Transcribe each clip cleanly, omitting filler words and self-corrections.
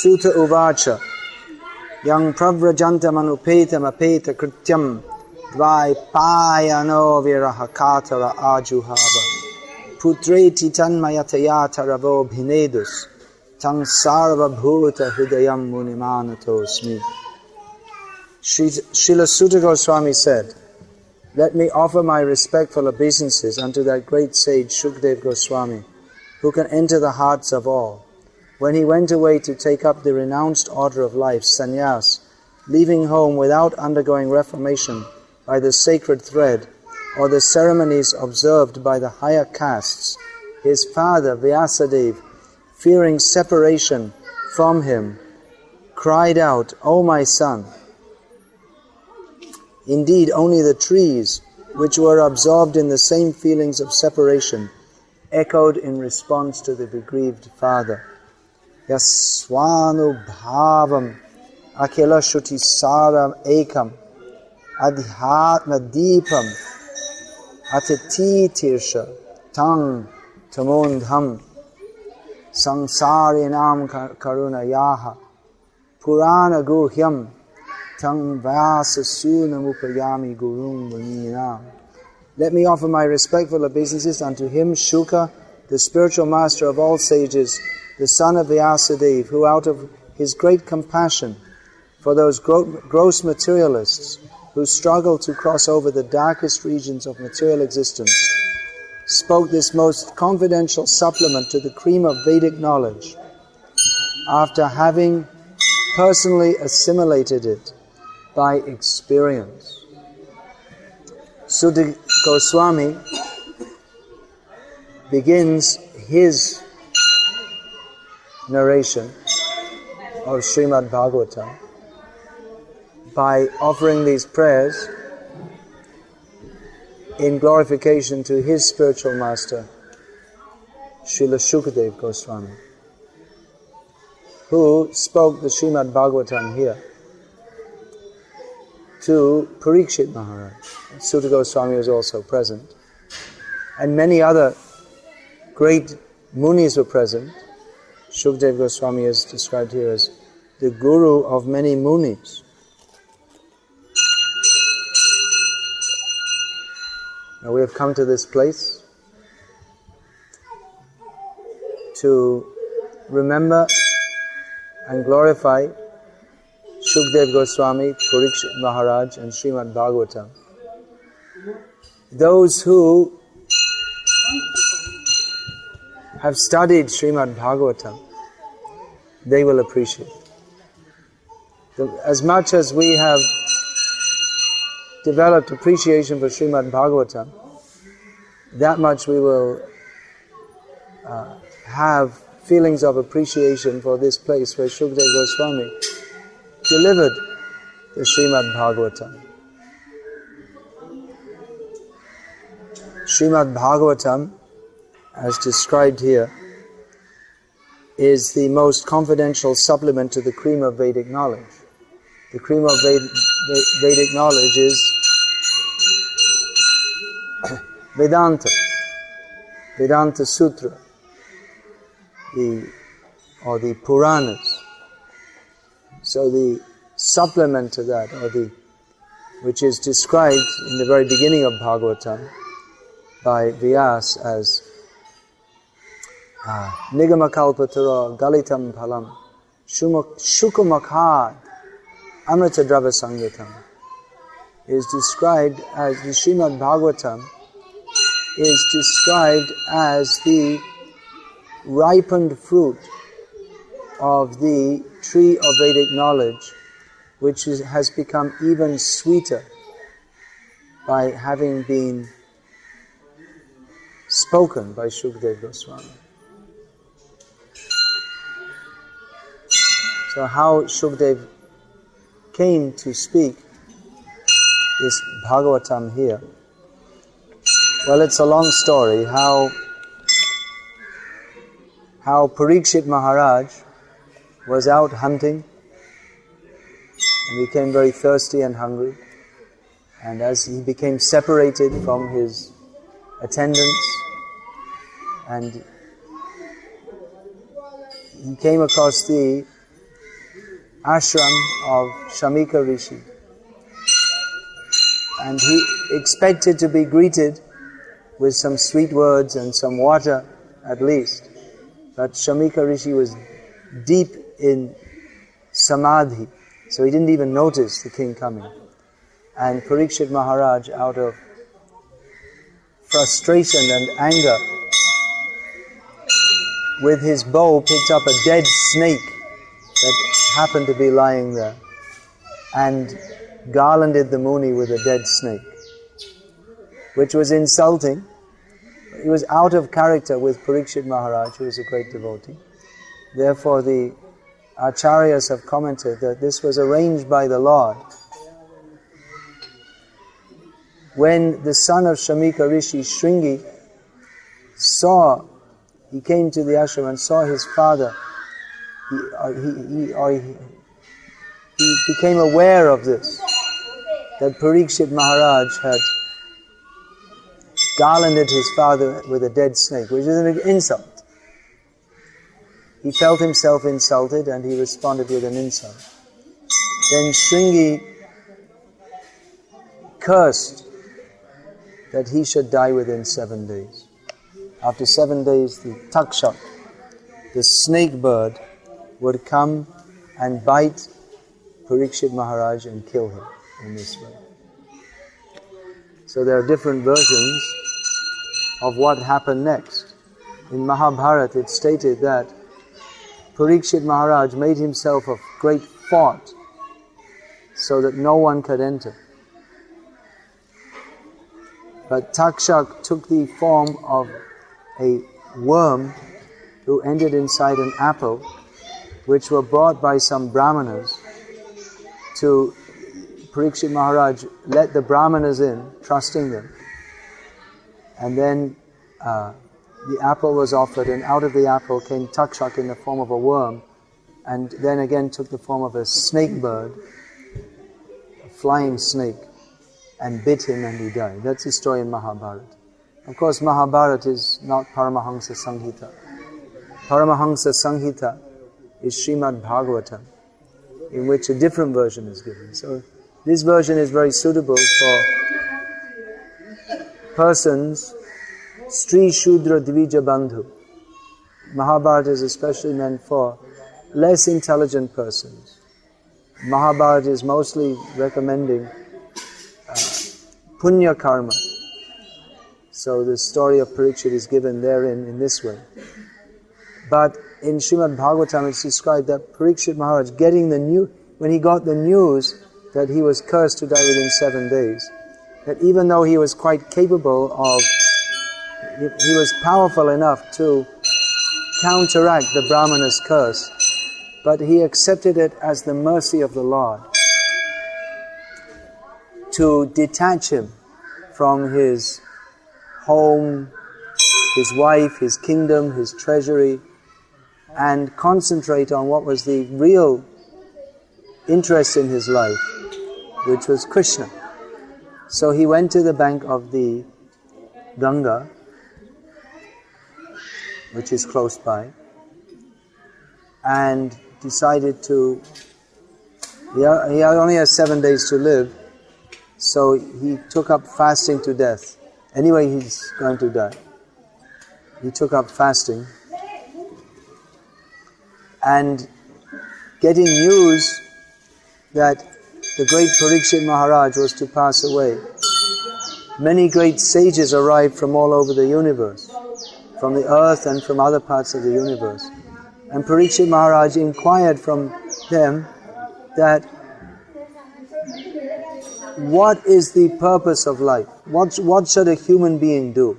Suta uvacha yang pravrajantam anupetam apeta krityam dvaipayano virahakatara ajuhava putreti tanmayatayata ravo bhinedus tang sarva bhuta hridayam munimanatosmi. Srila Suta Goswami said, "Let me offer my respectful obeisances unto that great sage Shukdev Goswami, who can enter the hearts of all. When he went away to take up the renounced order of life, sannyas, leaving home without undergoing reformation by the sacred thread or the ceremonies observed by the higher castes, his father Vyasadeva, fearing separation from him, cried out, 'O my son!' Indeed, only the trees, which were absorbed in the same feelings of separation, echoed in response to the bereaved father. Yaswanu bhavam akila shuti saram ekam adhyatma deepam atati tirsha tang tamondham samsarinam karuna yaha purana guhyam tang vyasa sunamupayami gurum vaninam. Let me offer my respectful obeisances unto him, Shuka, the spiritual master of all sages, the son of Vyasadeva, who out of his great compassion for those gross materialists who struggle to cross over the darkest regions of material existence, spoke this most confidential supplement to the cream of Vedic knowledge after having personally assimilated it by experience. Suta Goswami begins his narration of Srimad Bhagavatam by offering these prayers in glorification to his spiritual master, Srila Sukadev Goswami, who spoke the Srimad Bhagavatam here to Parikshit Maharaj. Suta Goswami was also present, and many other great munis were present. Shukdev Goswami is described here as the guru of many munis. Now we have come to this place to remember and glorify Shukdev Goswami, Parikshit Maharaj and Srimad Bhagavatam. Those who have studied Srimad Bhagavatam, they will appreciate. As much as we have developed appreciation for Srimad Bhagavatam, that much we will have feelings of appreciation for this place where Shukdev Goswami delivered the Srimad Bhagavatam. Srimad Bhagavatam, as described here, is the most confidential supplement to the cream of Vedic knowledge. The cream of Vedic knowledge is Vedanta, Vedanta Sutra, or the Puranas. So the supplement to that, which is described in the very beginning of Bhagavatam by Vyas as Nigamakalpatara Galitam Phalam Shukumakhad Amrita Drava Sangatam, is described as the Srimad Bhagavatam is described as the ripened fruit of the tree of Vedic knowledge, which has become even sweeter by having been spoken by Shukdev Goswami. So how Shukdev came to speak this Bhagavatam here? Well, it's a long story how Parikshit Maharaj was out hunting and became very thirsty and hungry, and as he became separated from his attendants, and he came across the ashram of Shamika Rishi. And he expected to be greeted with some sweet words and some water at least. But Shamika Rishi was deep in samadhi, so he didn't even notice the king coming. And Parikshit Maharaj, out of frustration and anger, with his bow picked up a dead snake that happened to be lying there and garlanded the Muni with a dead snake, which was insulting. It was out of character with Parikshit Maharaj, who was a great devotee. Therefore the Acharyas have commented that this was arranged by the Lord. When the son of Shamika Rishi, Shringi, he came to the ashram and saw his father, he became aware of this, that Parikshit Maharaj had garlanded his father with a dead snake, which is an insult. He felt himself insulted and he responded with an insult. Then Shringi cursed that he should die within 7 days. After 7 days, the takshak, the snake bird, would come and bite Parikshit Maharaj and kill him in this way. So there are different versions of what happened next. In Mahabharata it's stated that Parikshit Maharaj made himself a great fort so that no one could enter. But Takshak took the form of a worm who entered inside an apple, which were brought by some brahmanas to Parikshit Maharaj. Let the brahmanas in, trusting them. And then the apple was offered, and out of the apple came Takshak in the form of a worm, and then again took the form of a snake bird, a flying snake, and bit him and he died. That's the story in Mahabharata. Of course, Mahabharata is not Paramahansa Samhita. Paramahansa Samhita is Srimad Bhagavatam, in which a different version is given. So this version is very suitable for persons, Stri Shudra Dvija Bandhu. Mahabharata is especially meant for less intelligent persons. Mahabharata is mostly recommending punya karma. So the story of Parikshit is given therein in this way. But in Srimad Bhagavatam it's described that Parikshit Maharaj, when he got the news that he was cursed to die within 7 days, that even though he was quite capable of, he was powerful enough to counteract the Brahmana's curse, but he accepted it as the mercy of the Lord to detach him from his home, his wife, his kingdom, his treasury, and concentrate on what was the real interest in his life, which was Krishna. So he went to the bank of the Ganga, which is close by, and decided to, he only has 7 days to live, so he took up fasting to death. Anyway, he's going to die. He took up fasting, and getting news that the great Parikshit Maharaj was to pass away, many great sages arrived from all over the universe, from the earth and from other parts of the universe. And Parikshit Maharaj inquired from them that what is the purpose of life? What should a human being do?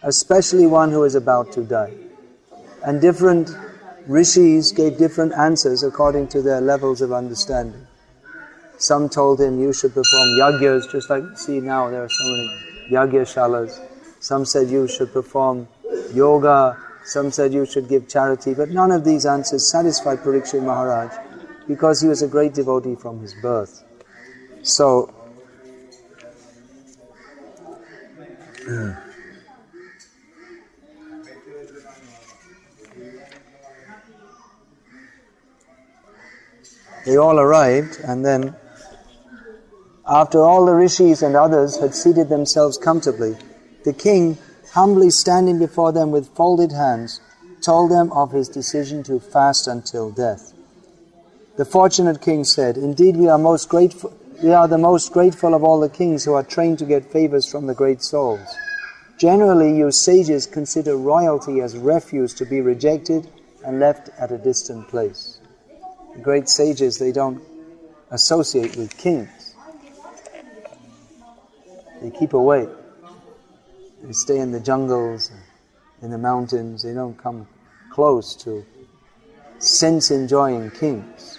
Especially one who is about to die. And different rishis gave different answers according to their levels of understanding. Some told him you should perform yagyas, just like see now there are so many yagyashalas. Some said you should perform yoga, some said you should give charity, but none of these answers satisfied Parikshit Maharaj because he was a great devotee from his birth. So, They all arrived, and then after all the rishis and others had seated themselves comfortably, the king, humbly standing before them with folded hands, told them of his decision to fast until death. The fortunate king said, "Indeed, we are the most grateful of all the kings who are trained to get favors from the great souls. Generally, you sages consider royalty as refuse to be rejected and left at a distant place." The great sages, they don't associate with kings. They keep away. They stay in the jungles, in the mountains. They don't come close to sense-enjoying kings.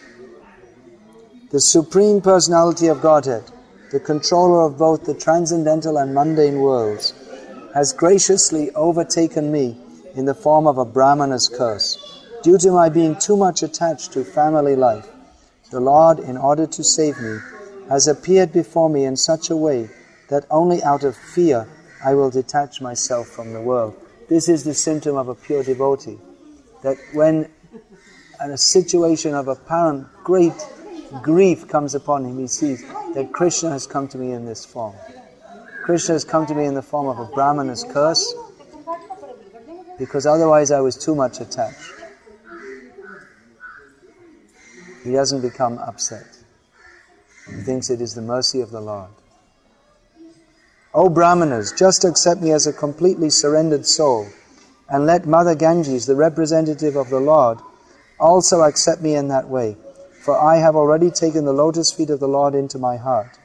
The Supreme Personality of Godhead, the controller of both the transcendental and mundane worlds, has graciously overtaken me in the form of a Brahmana's curse. Due to my being too much attached to family life, the Lord, in order to save me, has appeared before me in such a way that only out of fear I will detach myself from the world. This is the symptom of a pure devotee, that when a situation of apparent great grief comes upon him, he sees that Krishna has come to me in this form. Krishna has come to me in the form of a Brahmana's curse, because otherwise I was too much attached. He doesn't become upset. He thinks it is the mercy of the Lord. O Brahmanas, just accept me as a completely surrendered soul, and let Mother Ganges, the representative of the Lord, also accept me in that way, for I have already taken the lotus feet of the Lord into my heart.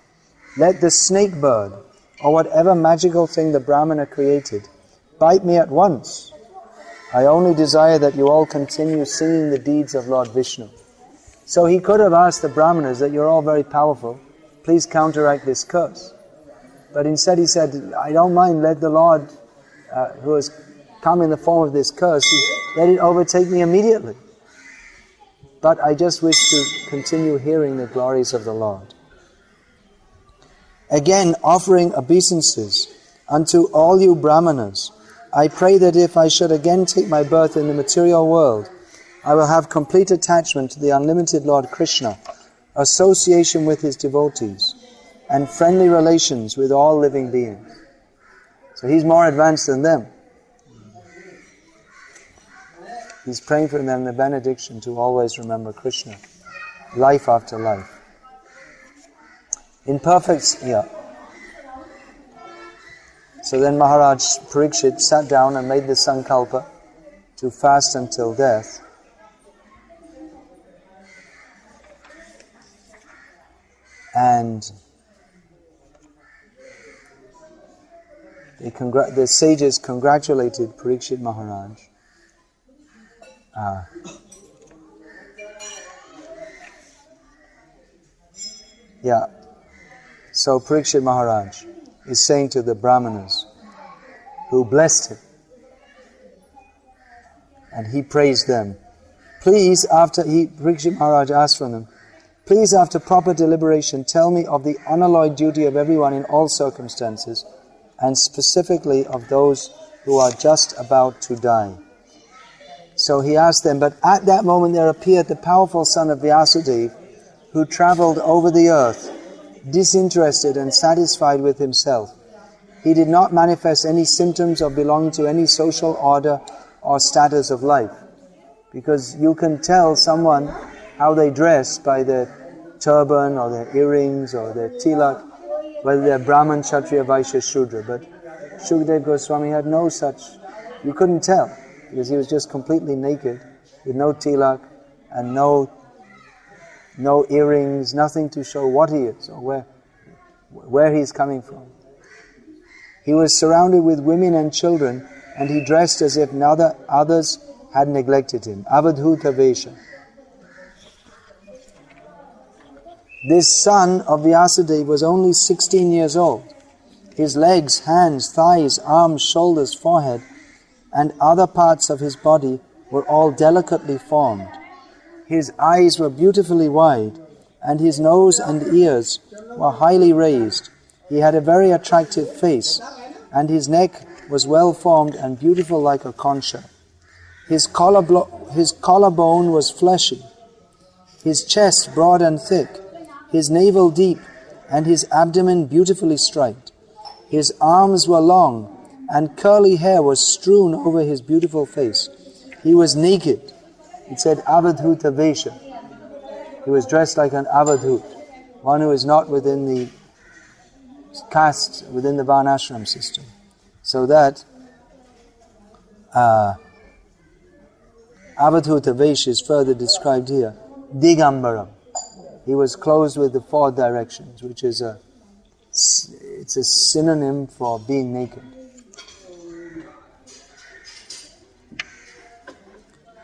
Let the snake bird, or whatever magical thing the Brahmana created, bite me at once. I only desire that you all continue singing the deeds of Lord Vishnu. So he could have asked the Brahmanas that you're all very powerful, please counteract this curse. But instead he said, I don't mind, let the Lord, who has come in the form of this curse, let it overtake me immediately. But I just wish to continue hearing the glories of the Lord. Again, offering obeisances unto all you Brahmanas, I pray that if I should again take my birth in the material world, I will have complete attachment to the unlimited Lord Krishna, association with his devotees, and friendly relations with all living beings. So he's more advanced than them. He's praying for them the benediction to always remember Krishna, life after life. In perfect, So then Maharaj Parikshit sat down and made the sankalpa to fast until death. And the sages congratulated Parikshit Maharaj. So Parikshit Maharaj is saying to the Brahmanas who blessed him, and he praised them. Please, Parikshit Maharaj asked from them, please, after proper deliberation, tell me of the unalloyed duty of everyone in all circumstances, and specifically of those who are just about to die. So he asked them, but at that moment there appeared the powerful son of Vyasadeva, who travelled over the earth, disinterested and satisfied with himself. He did not manifest any symptoms of belonging to any social order or status of life. Because you can tell someone how they dress by their turban or their earrings or their tilak, whether they're Brahman, Kshatriya, Vaishya, Shudra. But Shukdev Goswami had no such, you couldn't tell, because he was just completely naked, with no tilak and no earrings, nothing to show what he is or where he's coming from. He was surrounded with women and children, and he dressed as if others had neglected him. Avadhuta Vesha. This son of Vyasadeva was only 16 years old. His legs, hands, thighs, arms, shoulders, forehead, and other parts of his body were all delicately formed. His eyes were beautifully wide, and his nose and ears were highly raised. He had a very attractive face, and his neck was well formed and beautiful like a concha. His collarbone was fleshy. his chest broad and thick, his navel deep, and his abdomen beautifully striped. His arms were long, and curly hair was strewn over his beautiful face. He was naked. It said avadhuta vesha. He was dressed like an avadhut, one who is not within the caste, within the varnashram system. So that avadhuta vesha is further described here. Digambaram. He was clothed with the four directions, which is it's a synonym for being naked.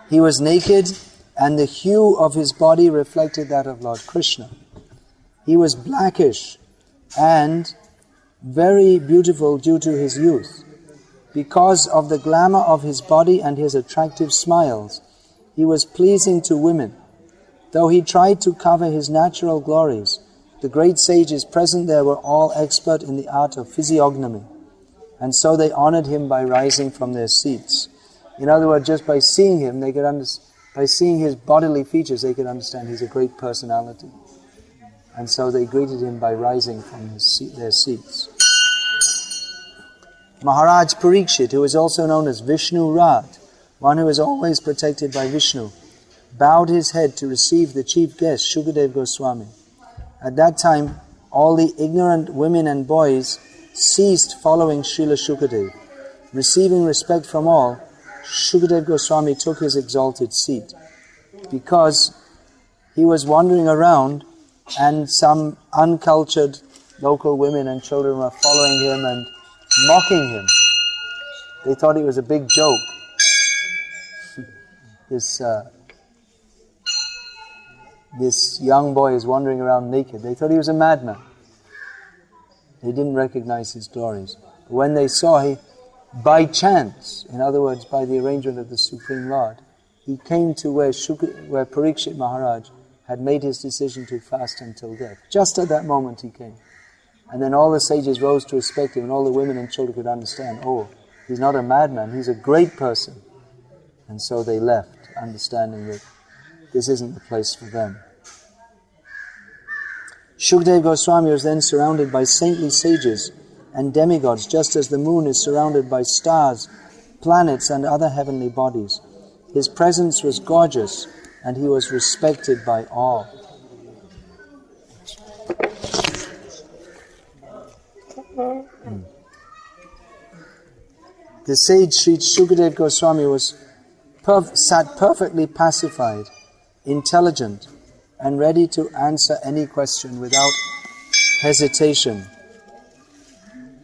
He was naked, and the hue of his body reflected that of Lord Krishna. He was blackish and very beautiful due to his youth. Because of the glamour of his body and his attractive smiles, he was pleasing to women. Though he tried to cover his natural glories, the great sages present there were all expert in the art of physiognomy, and so they honored him by rising from their seats. In other words, just by seeing him, they could by seeing his bodily features, they could understand he's a great personality. And so they greeted him by rising from their seats. Maharaj Parikshit, who is also known as Vishnu Rad, one who is always protected by Vishnu, bowed his head to receive the chief guest, Sukadev Goswami. At that time, all the ignorant women and boys ceased following Srila Sukadev. Receiving respect from all, Sukadev Goswami took his exalted seat. Because he was wandering around and some uncultured local women and children were following him and mocking him. They thought it was a big joke. This young boy is wandering around naked. They thought he was a madman. They didn't recognize his glories. But when they saw him, by chance, in other words, by the arrangement of the Supreme Lord, he came to where Parikshit Maharaj had made his decision to fast until death. Just at that moment he came. And then all the sages rose to respect him, and all the women and children could understand, oh, he's not a madman, he's a great person. And so they left, understanding that this isn't the place for them. Shukdev Goswami was then surrounded by saintly sages and demigods, just as the moon is surrounded by stars, planets and other heavenly bodies. His presence was gorgeous, and he was respected by all. The sage Sri Sukadev Goswami sat perfectly pacified, intelligent, and ready to answer any question without hesitation.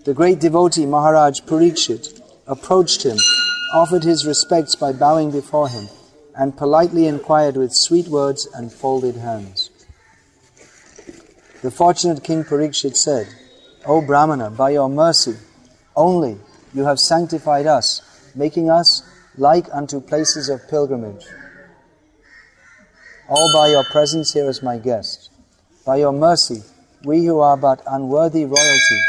The great devotee Maharaj Parikshit approached him, offered his respects by bowing before him, and politely inquired with sweet words and folded hands. The fortunate King Parikshit said, O Brahmana, by your mercy only you have sanctified us, making us like unto places of pilgrimage. All by your presence here as my guest. By your mercy, we who are but unworthy royalty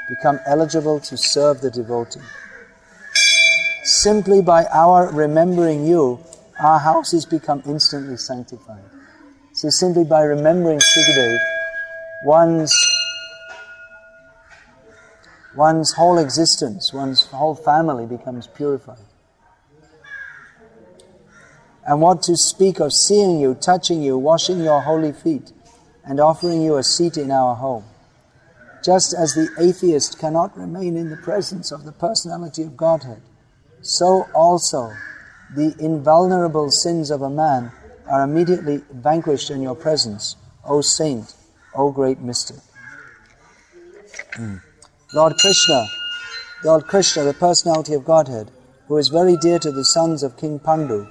become eligible to serve the devotee. Simply by our remembering you, our houses become instantly sanctified. So simply by remembering Sukadev, one's whole existence, one's whole family becomes purified. And what to speak of seeing you, touching you, washing your holy feet, and offering you a seat in our home. Just as the atheist cannot remain in the presence of the personality of Godhead, so also the invulnerable sins of a man are immediately vanquished in your presence, O saint, O great mystic. Lord Krishna, the personality of Godhead, who is very dear to the sons of King Pandu,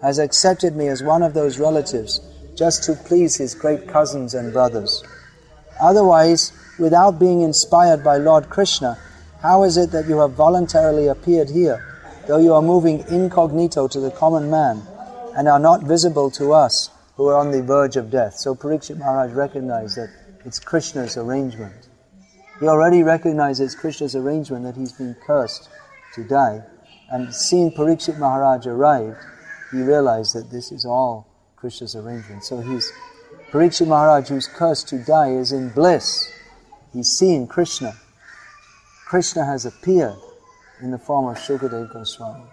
has accepted me as one of those relatives just to please his great cousins and brothers. Otherwise, without being inspired by Lord Krishna, how is it that you have voluntarily appeared here, though you are moving incognito to the common man and are not visible to us who are on the verge of death? So Parikshit Maharaj recognized that it's Krishna's arrangement. He already recognized it's Krishna's arrangement that he's been cursed to die. And seeing Parikshit Maharaj arrived, he realized that this is all Krishna's arrangement. So Parikshit Maharaj, who's cursed to die, is in bliss. He's seeing Krishna. Krishna has appeared in the form of Sukatal Goswami.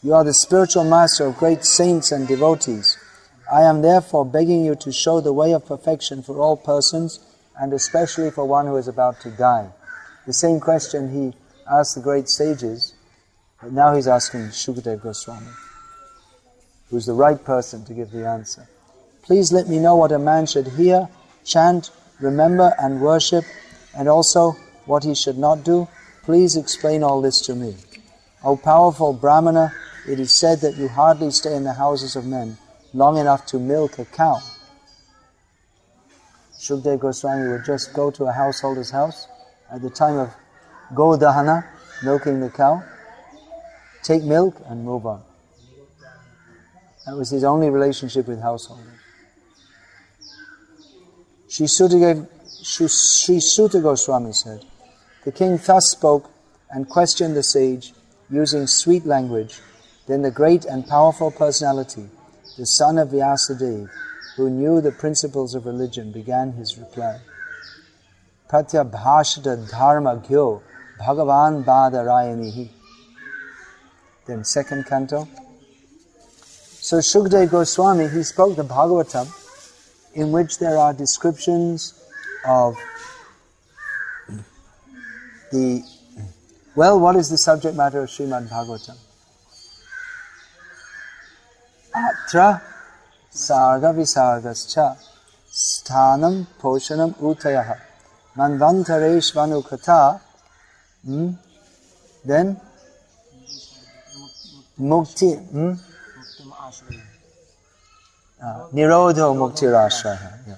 You are the spiritual master of great saints and devotees. I am therefore begging you to show the way of perfection for all persons, and especially for one who is about to die. The same question he asked the great sages, but now he's asking Sukatal Goswami, who's the right person to give the answer. Please let me know what a man should hear, chant, remember and worship, and also what he should not do. Please explain all this to me. O powerful Brahmana, it is said that you hardly stay in the houses of men long enough to milk a cow. Sukadev Goswami would just go to a householder's house at the time of Godahana, milking the cow, take milk and move on. That was his only relationship with householders. Sri Suta Goswami said, the king thus spoke and questioned the sage using sweet language. Then the great and powerful personality, the son of Vyasadeva, who knew the principles of religion, began his reply. Pratyabhashata dharma gyo bhagavan badarayanihi. Then second canto. So Sukadev Goswami, he spoke the Bhagavatam, in which there are descriptions of what is the subject matter of Srimad Bhagavatam? Atra sarga visargascha sthanam poshanam utayaha manvantareshvanu kata. Then mukti nirodho muktirashraya. Yeah.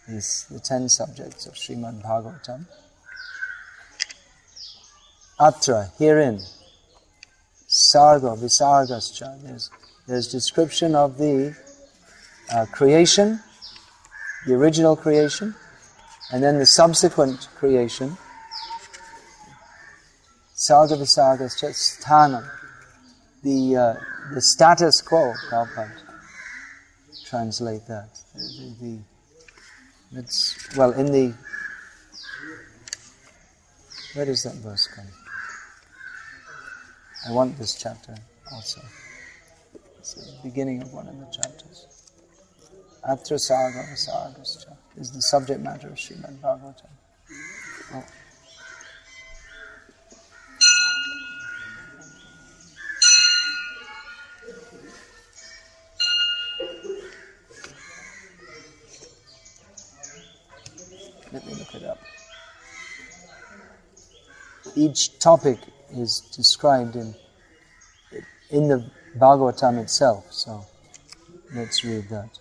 These the 10 subjects of Srimad Bhagavatam. Atra, herein, sarga visargascha. There's description of the creation, the original creation, and then the subsequent creation. Sarga visargascha sthanam, the status quo. Prabhupada translate that. Where does that verse come? I want this chapter also. It's the beginning of one of the chapters. Atra sarga visargascha is the subject matter of Srimad Bhagavatam. Oh. Let me look it up. Each topic is described in the Bhagavatam itself, so let's read that.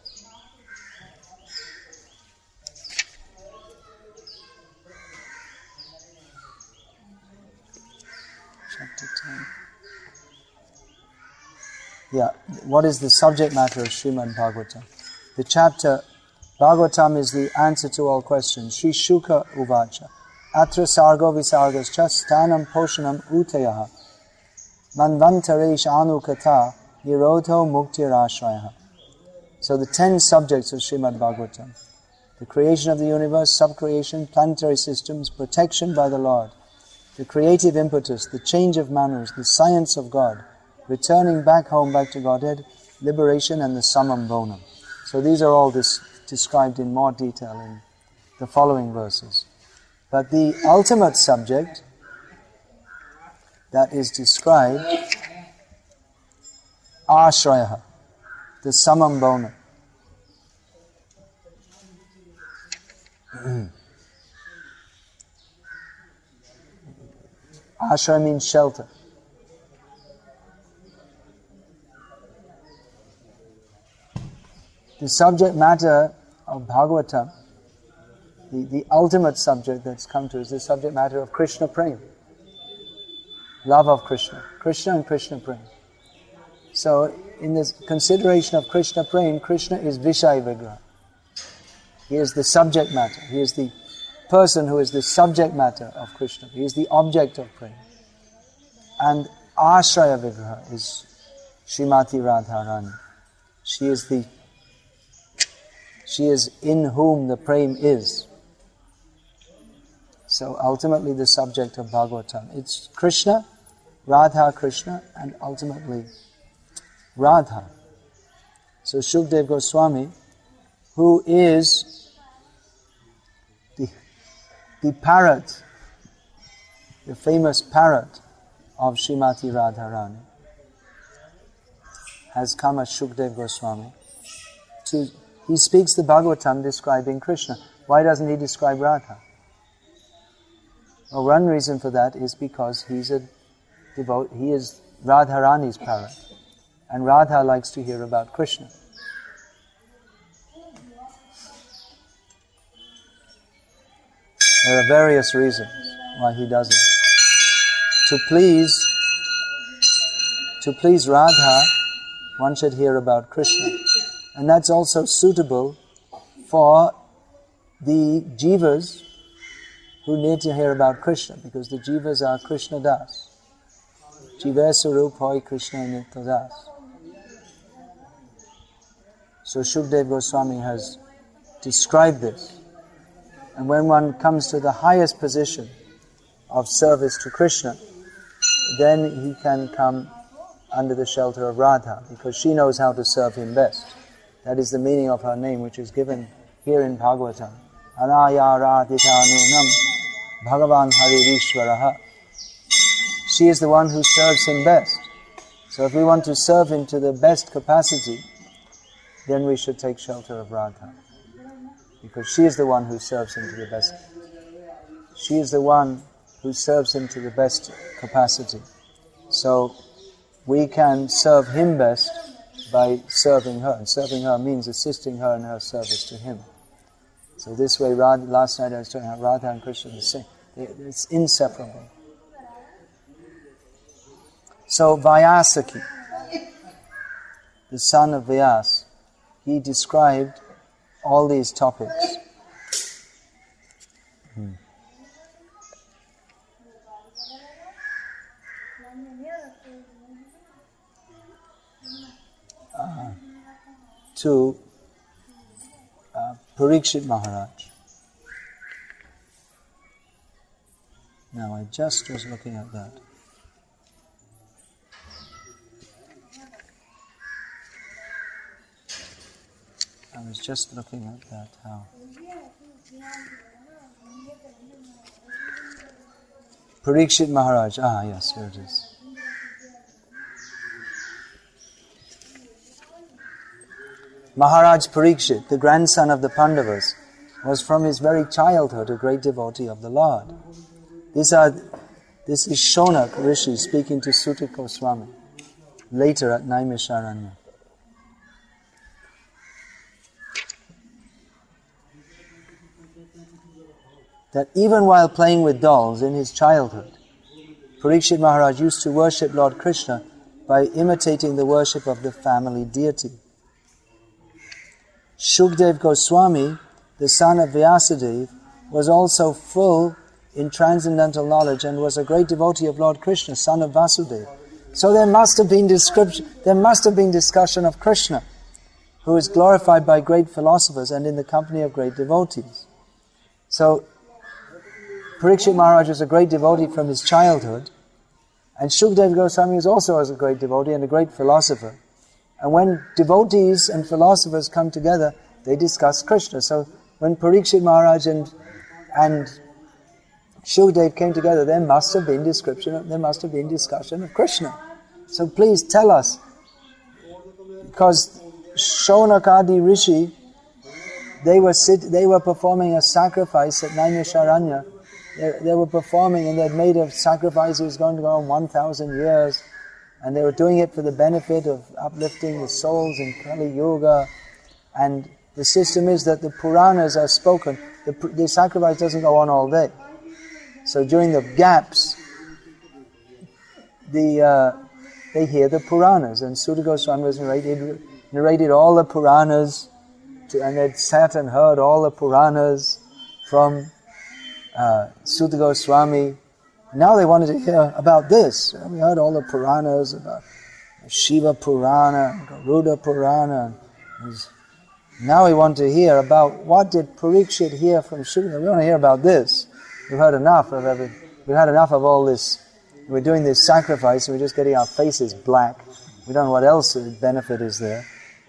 Chapter 10. Yeah, what is the subject matter of Srimad Bhagavatam? The chapter Bhagavatam is the answer to all questions. Sri Shuka Uvacha. Atra sargo visargascha sthanam poshanam utayaha manvantaresh anu kata nirodho muktirashraya. So the 10 subjects of Srimad Bhagavatam: the creation of the universe, subcreation, planetary systems, protection by the Lord, the creative impetus, the change of manners, the science of God, returning back home, back to Godhead, liberation, and the summum bonum. So these are all described in more detail in the following verses. But the ultimate subject that is described, ashraya, the summum bonum. Ashraya means shelter. The subject matter of Bhagavatam, the ultimate subject that's come to is the subject matter of Krishna Prem. Love of Krishna. Krishna and Krishna Prem. So, in this consideration of Krishna Prem, Krishna is Vishaya Vigraha. He is the subject matter. He is the person who is the subject matter of Krishna. He is the object of Prem. And Ashraya Vigraha is Srimati Radharani. She is in whom the prem is. So ultimately the subject of Bhagavatam. It's Krishna, Radha Krishna, and ultimately Radha. So Shukdev Goswami, who is the parrot, the famous parrot of Srimati Radharani, has come as Shukdev Goswami. He speaks the Bhagavatam describing Krishna. Why doesn't he describe Radha? Well, one reason for that is because he is Radharani's parrot. And Radha likes to hear about Krishna. There are various reasons why he doesn't. To please Radha, one should hear about Krishna. And that's also suitable for the jivas who need to hear about Krishna, because the jivas are Krishna Das. Jiva Sarup Hoy Krishna Nitya Das. So Shukdev Goswami has described this. And when one comes to the highest position of service to Krishna, then he can come under the shelter of Radha, because she knows how to serve him best. That is the meaning of her name, which is given here in Bhagavatam. Anaya Radhitanunam Bhagavan Haririshvaraha. She is the one who serves him best. So if we want to serve him to the best capacity, then we should take shelter of Radha. Because she is the one who serves him to the best. She is the one who serves him to the best capacity. So we can serve him best by serving her. And serving her means assisting her in her service to him. So this way, last night I was talking about Radha and Krishna, the same. It's inseparable. So Vyasaki, the son of Vyas, he described all these topics. To Parikshit Maharaj. Now I just was looking at that. I was just looking at that, how Parikshit Maharaj, yes, here it is. Maharaj Parikshit, the grandson of the Pandavas, was from his very childhood a great devotee of the Lord. This is Shonak Rishi speaking to Suta Goswami later at Naimisharanya. That even while playing with dolls in his childhood, Parikshit Maharaj used to worship Lord Krishna by imitating the worship of the family deity. Shukdev Goswami, the son of Vyasadeva, was also full in transcendental knowledge and was a great devotee of Lord Krishna, son of Vasudeva. So there must have been discussion of Krishna, who is glorified by great philosophers and in the company of great devotees. So Parikshit Maharaj was a great devotee from his childhood, and Shukdev Goswami was also a great devotee and a great philosopher. And when devotees and philosophers come together, they discuss Krishna. So when Parikshit Maharaj and Shukdev came together, there must have been discussion of Krishna. So please tell us, because Shonakadi Rishi, they were performing a sacrifice at Naimisharanya. They were performing, and they had made a sacrifice that was going to go on 1,000 years. And they were doing it for the benefit of uplifting the souls in Kali Yuga. And the system is that the Puranas are spoken. The sacrifice doesn't go on all day. So during the gaps, they hear the Puranas. And Suta Goswami was narrated all the Puranas, and they'd sat and heard all the Puranas from Suta Goswami. Now they wanted to hear about this. We heard all the Puranas about Shiva Purana, Garuda Purana. Now we want to hear about what did Parikshit hear from Sukatal. We want to hear about this. We've heard enough of We've had enough of all this. We're doing this sacrifice and we're just getting our faces black. We don't know what else benefit is there.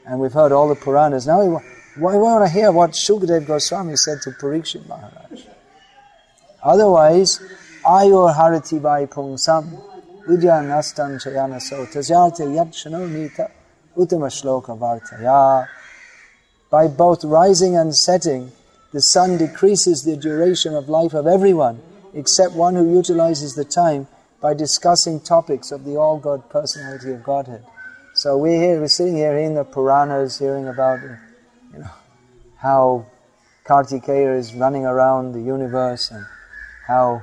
And we've heard all the Puranas. Now we want to hear what Sukadev Goswami said to Parikshit Maharaj. Otherwise, Ayur Harati Vai Pungsam Vidya Nastan Chayana So Tasyarte Yatshano Nita Uttama Shloka Vartaya. By both rising and setting, the sun decreases the duration of life of everyone, except one who utilizes the time by discussing topics of the all-God personality of Godhead. So we're sitting here in the Puranas, hearing about how Kartikeya is running around the universe and how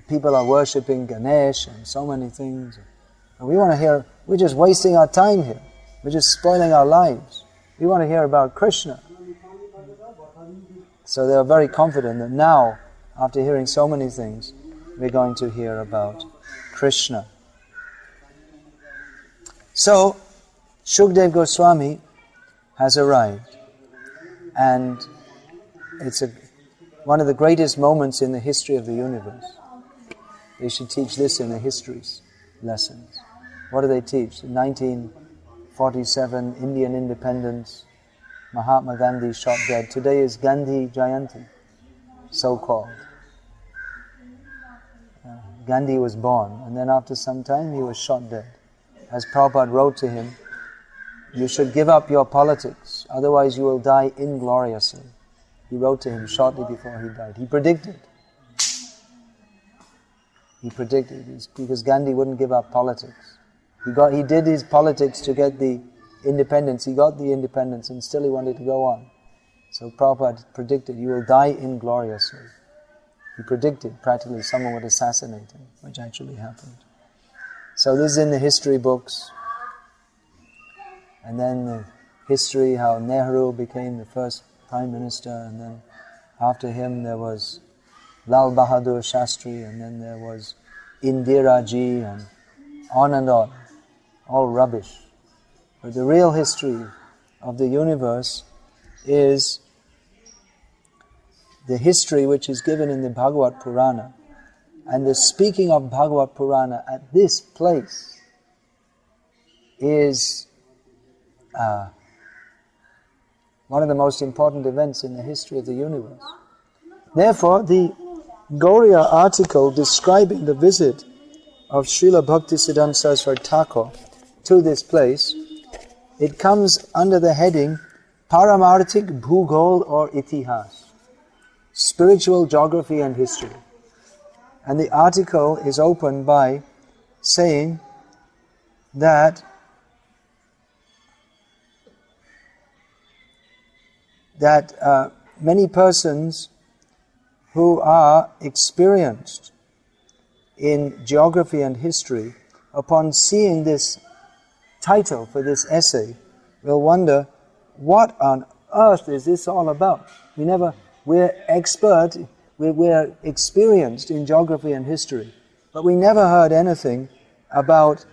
people are worshipping Ganesh and so many things. And we want to hear, we're just wasting our time here. We're just spoiling our lives. We want to hear about Krishna. So they are very confident that now, after hearing so many things, we're going to hear about Krishna. So, Shukdev Goswami has arrived, and it's one of the greatest moments in the history of the universe. They should teach this in the histories lessons. What do they teach? In 1947, Indian independence, Mahatma Gandhi shot dead. Today is Gandhi Jayanti, so-called. Gandhi was born, and then after some time he was shot dead. As Prabhupada wrote to him, you should give up your politics, otherwise you will die ingloriously. He wrote to him shortly before he died. He predicted. Because Gandhi wouldn't give up politics. He did his politics to get the independence. He got the independence and still he wanted to go on. So Prabhupada predicted, you will die ingloriously. He predicted practically someone would assassinate him, which actually happened. So this is in the history books. And then the history, how Nehru became the first Prime Minister, and then after him there was Lal Bahadur Shastri, and then there was Indira Ji, and on, all rubbish. But the real history of the universe is the history which is given in the Bhagavad Purana. And the speaking of Bhagavad Purana at this place is one of the most important events in the history of the universe. Therefore, the Gauriya article describing the visit of Srila Bhaktisiddhanta Saraswati Thakur to this place, it comes under the heading Paramarthik Bhugol or Itihas, Spiritual Geography and History. And the article is opened by saying that many persons who are experienced in geography and history, upon seeing this title for this essay, will wonder, what on earth is this all about? We're experienced in geography and history, but we never heard anything about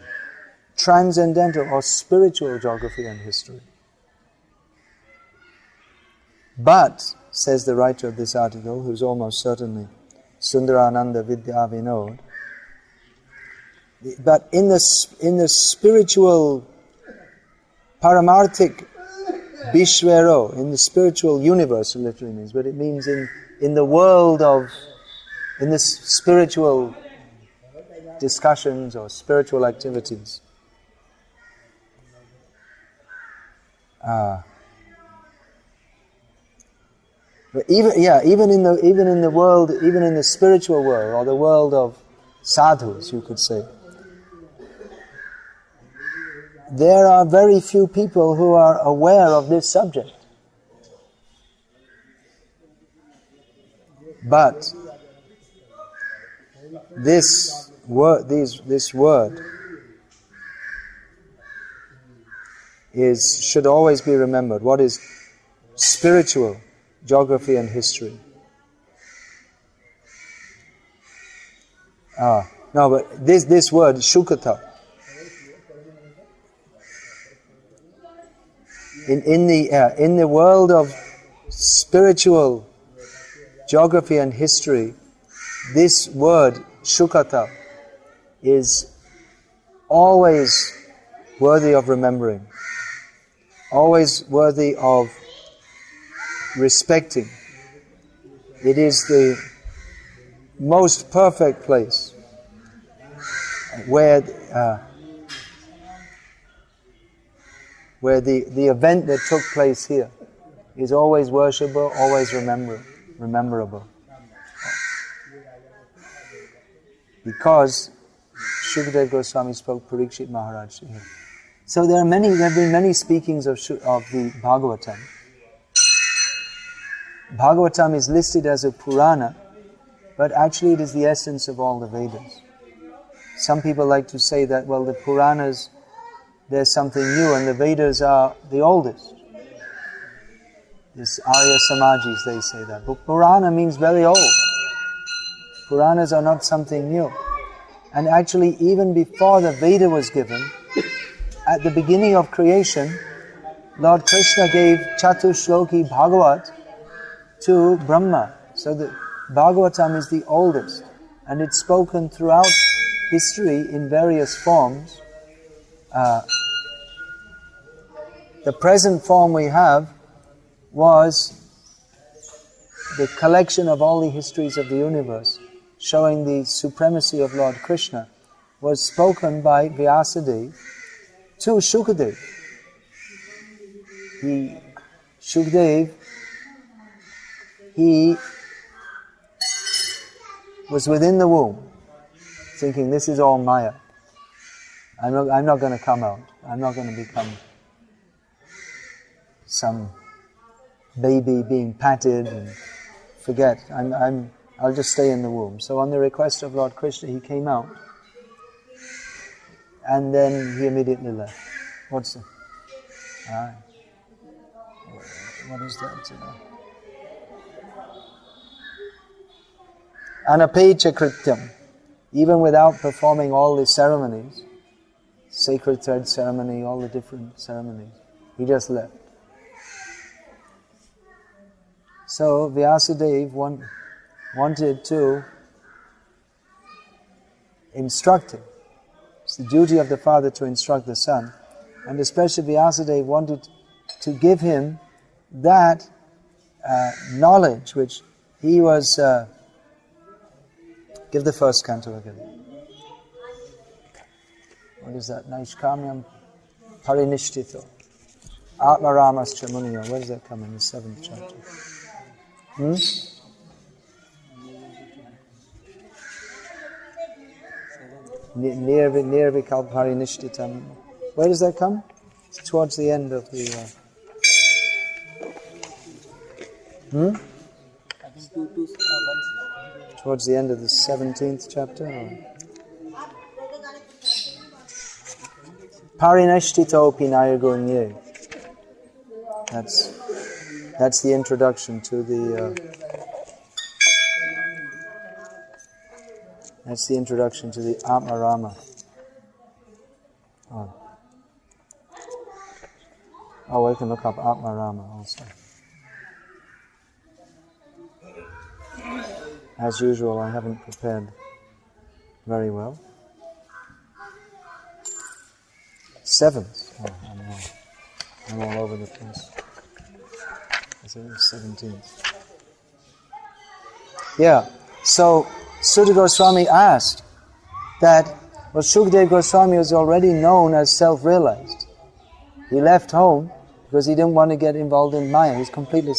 transcendental or spiritual geography and history. But, says the writer of this article, who's almost certainly Sundarananda Vidya Vinod, but in the spiritual paramarthik Bishwaro, in the spiritual universe, literally means, but it means in the world of, in the spiritual discussions or spiritual activities. But even in the world, even in the spiritual world, or the world of sadhus, you could say, there are very few people who are aware of this subject. But this word should always be remembered. What is spiritual geography and history? No, but this word Sukatal, in the world of spiritual geography and history, this word Sukatal is always worthy of remembering, always worthy of respecting. It is the most perfect place where the event that took place here is always worshipable, always rememberable. Because Shukadeva Goswami spoke Parikshit Maharaj here. So there have been many speakings of the Bhagavatam. Bhagavatam is listed as a Purana, but actually it is the essence of all the Vedas. Some people like to say that, well, the Puranas, there's something new, and the Vedas are the oldest. This Arya Samajis, they say that. But Purana means very old. Puranas are not something new. And actually, even before the Veda was given, at the beginning of creation, Lord Krishna gave Chatushloki Bhagavat to Brahma. So the Bhagavatam is the oldest, and it's spoken throughout history in various forms. The present form we have was the collection of all the histories of the universe, showing the supremacy of Lord Krishna, was spoken by Vyasadeva to Shukadeva. Shukadeva was within the womb, thinking, this is all Maya. I'm not going to come out. I'm not going to become some baby being patted and forget. I'll just stay in the womb. So on the request of Lord Krishna, he came out, and then he immediately left. What's it? What is that? Anapecha krityam. Even without performing all the ceremonies, sacred thread ceremony, all the different ceremonies, he just left. So Vyasadeva wanted to instruct him. It's the duty of the father to instruct the son. And especially Vyasadeva wanted to give him that knowledge which he was... give the first canto again. What is that? Naishkamyam Parinishtito. Atmaramas Chamuniya. Where does that come in the 7th chapter? Nirvikal Parinishtitam. Where does that come? It's towards the end of the... Towards the end of the 17th chapter? Parinashtito Pinayagurunye. That's the introduction to the... that's the introduction to the Atmarama. Oh, we can look up Atmarama also. As usual, I haven't prepared very well. 7th. Oh, I'm all over the place. Is it the 17th? Yeah. So Sutta Goswami asked that, well, Shukadeva Goswami was already known as self-realized. He left home because he didn't want to get involved in Maya. He's completely...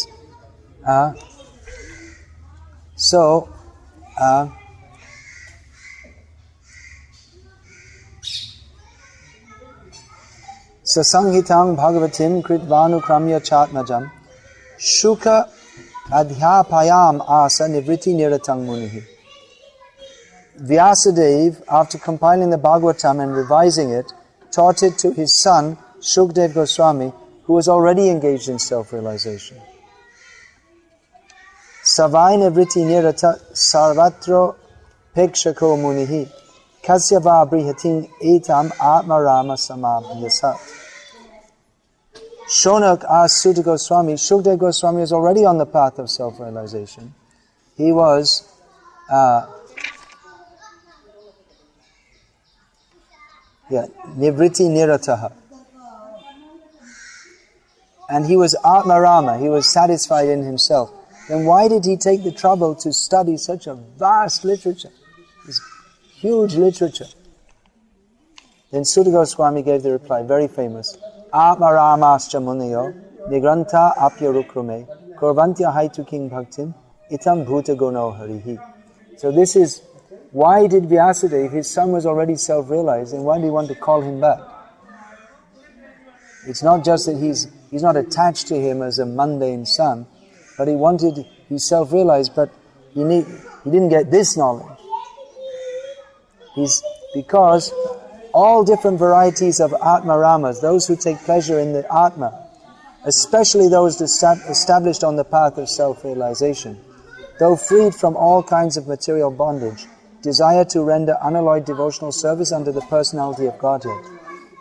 So, Sasanghitang Bhagavatim Kritvanu Kramya Chatmajam Shuka Adhyapayam Asa Nivriti Niratang Munihi. Vyasadeva, after compiling the Bhagavatam and revising it, taught it to his son, Shukadeva Goswami, who was already engaged in self-realization. Savaina Vritti Nirata Sarvatro Pekshako Munihi Kasyava Brihatin Etam Atmarama Samabhyasat. Shonak asked Suta Goswami, Shukdev Goswami was already on the path of self-realization. He was Nivriti Nirataha. And he was Atmarama, he was satisfied in himself. Then why did he take the trouble to study such a vast literature? This huge literature. Then Suta Goswami gave the reply, very famous. Atmaramascha muniyo nigranta apyarukrume korvantya haitu king bhaktim itam bhuta gono harihi. So this is, why did Vyasadeva, his son was already self-realized, and why do you want to call him back? It's not just that he's not attached to him as a mundane son, but he's self-realized, but he didn't get this knowledge. Because all different varieties of Atmaramas, those who take pleasure in the Atma, especially those established on the path of self-realization, though freed from all kinds of material bondage, desire to render unalloyed devotional service unto the personality of Godhead.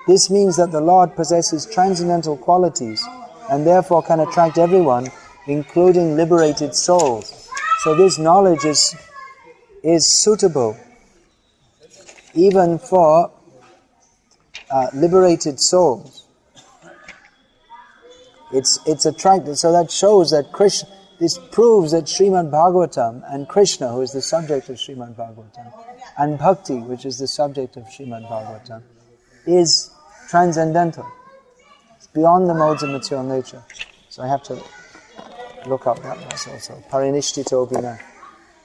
This means that the Lord possesses transcendental qualities and therefore can attract everyone, including liberated souls. So this knowledge is suitable even for liberated souls. It's attractive. So that shows that Krishna, this proves that Srimad Bhagavatam and Krishna, who is the subject of Srimad Bhagavatam, and Bhakti, which is the subject of Srimad Bhagavatam, is transcendental. It's beyond the modes of material nature. So I have to look up that verse also. Parinishtito bina.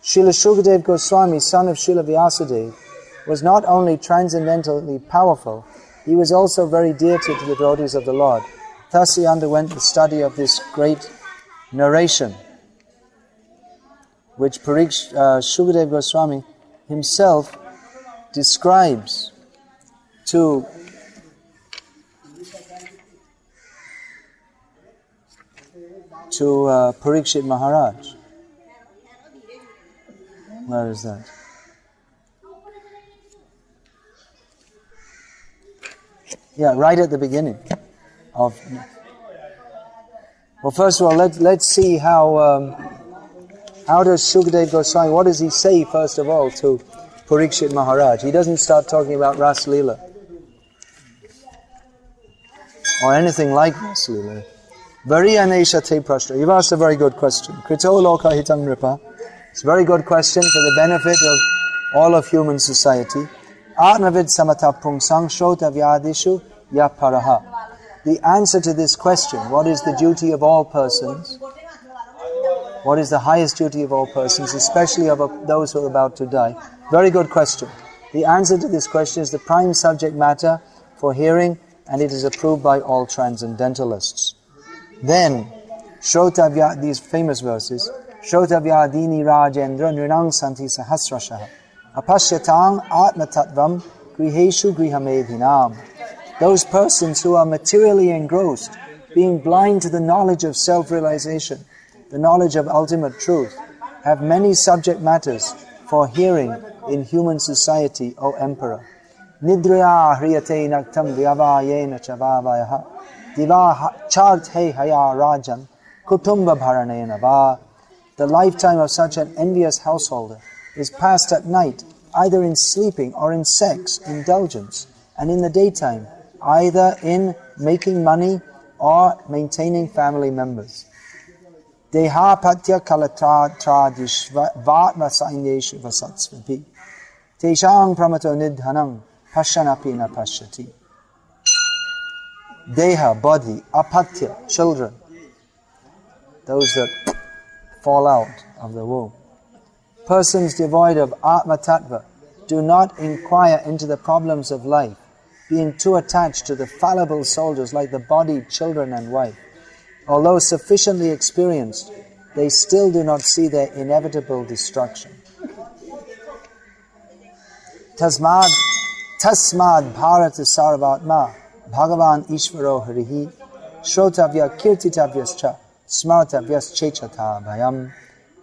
Srila Sukadev Goswami, son of Srila Vyasadeva, was not only transcendentally powerful, he was also very dear to the devotees of the Lord. Thus he underwent the study of this great narration, which Sukadev Goswami himself describes to Parikshit Maharaj. Where is that? Yeah, right at the beginning of. Well, first of all, let's see how does Sukadev Goswami, what does he say first of all to Parikshit Maharaj? He doesn't start talking about Ras Leela or anything like Ras Leela. Variyanesha te prashna. You've asked a very good question. Krito loka hitam ripa. It's a very good question for the benefit of all of human society. Atmavid samata pungsang shota vyadishu yaparaha. The answer to this question, what is the duty of all persons? What is the highest duty of all persons, especially of those who are about to die? Very good question. The answer to this question is the prime subject matter for hearing, and it is approved by all transcendentalists. Then, Shrotavya, these famous verses, Shrotavyadini Rajendra Nrinang Santi Sahasrashaha Apashyatang Atmatatvam Griheshu Grihamedhinam. Those persons who are materially engrossed, being blind to the knowledge of self-realization, the knowledge of ultimate truth, have many subject matters for hearing in human society, O Emperor. Nidraya hriyate naktam vyavayena chavavayaha diva charthe haya rajan kutumba bharanena va. The lifetime of such an envious householder is passed at night, either in sleeping or in sex, indulgence, and in the daytime, either in making money or maintaining family members. Deha patya kalatra tradishva vatma saineshu vasatsvapi teshang pramato nidhanam pashanapi na pashyati. Deha, body, apatya, children, those that fall out of the womb. Persons devoid of Atma Tattva do not inquire into the problems of life, being too attached to the fallible soldiers like the body, children and wife. Although sufficiently experienced, they still do not see their inevitable destruction. Tasmad bharata sarvatma bhagavan ishvaro harihi shrotavya kirtitavyascha smartavyas chechata bhayam.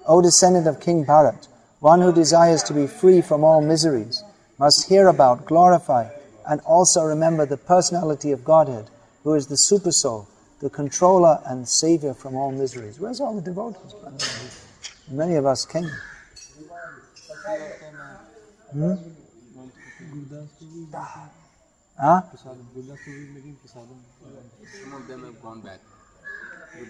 O descendant of King Bharat, one who desires to be free from all miseries must hear about, glorify, and also remember the personality of Godhead, who is the Super Soul, the controller and savior from all miseries. Where's all the devotees? Many of us came. Hmm? Huh? Some of them have gone back.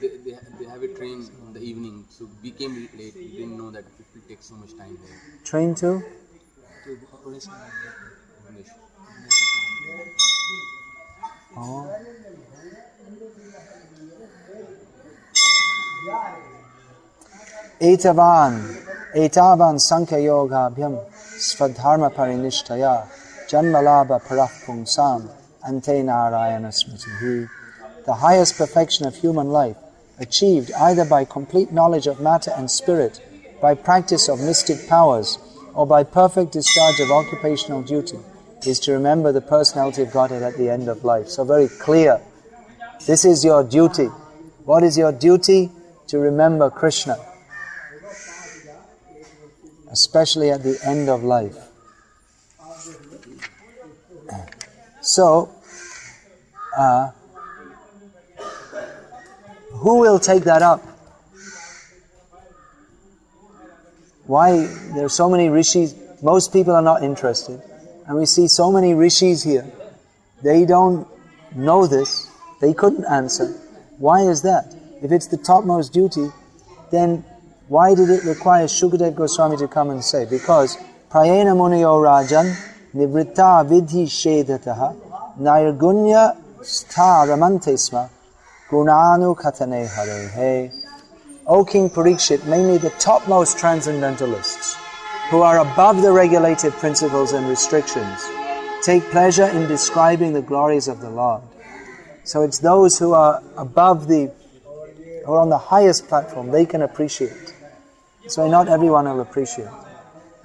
They have a train in the evening, so we came late. We didn't know that it will take so much time there. Train to? Oh. Etavan Sankhya Yoga Bhyam Svadharma Parinishtaya Janmalabha Parapung Sam Ante Narayana Smriti. The highest perfection of human life, achieved either by complete knowledge of matter and spirit, by practice of mystic powers, or by perfect discharge of occupational duty, is to remember the personality of Godhead at the end of life. So very clear. This is your duty. What is your duty? To remember Krishna, especially at the end of life. So, who will take that up? Why? There are so many rishis. Most people are not interested. And we see so many rishis here. They don't know this. They couldn't answer. Why is that? If it's the topmost duty, then why did it require Sukatal Goswami to come and say? Because Prayena Muniyo Rajan Nivritta Vidhi Shedataha Nairgunya Staramantesma Gunanu Katane Hare He. O King Parikshit, mainly the topmost transcendentalists, who are above the regulated principles and restrictions, take pleasure in describing the glories of the Lord. So it's those who are above who are on the highest platform, they can appreciate. So not everyone will appreciate.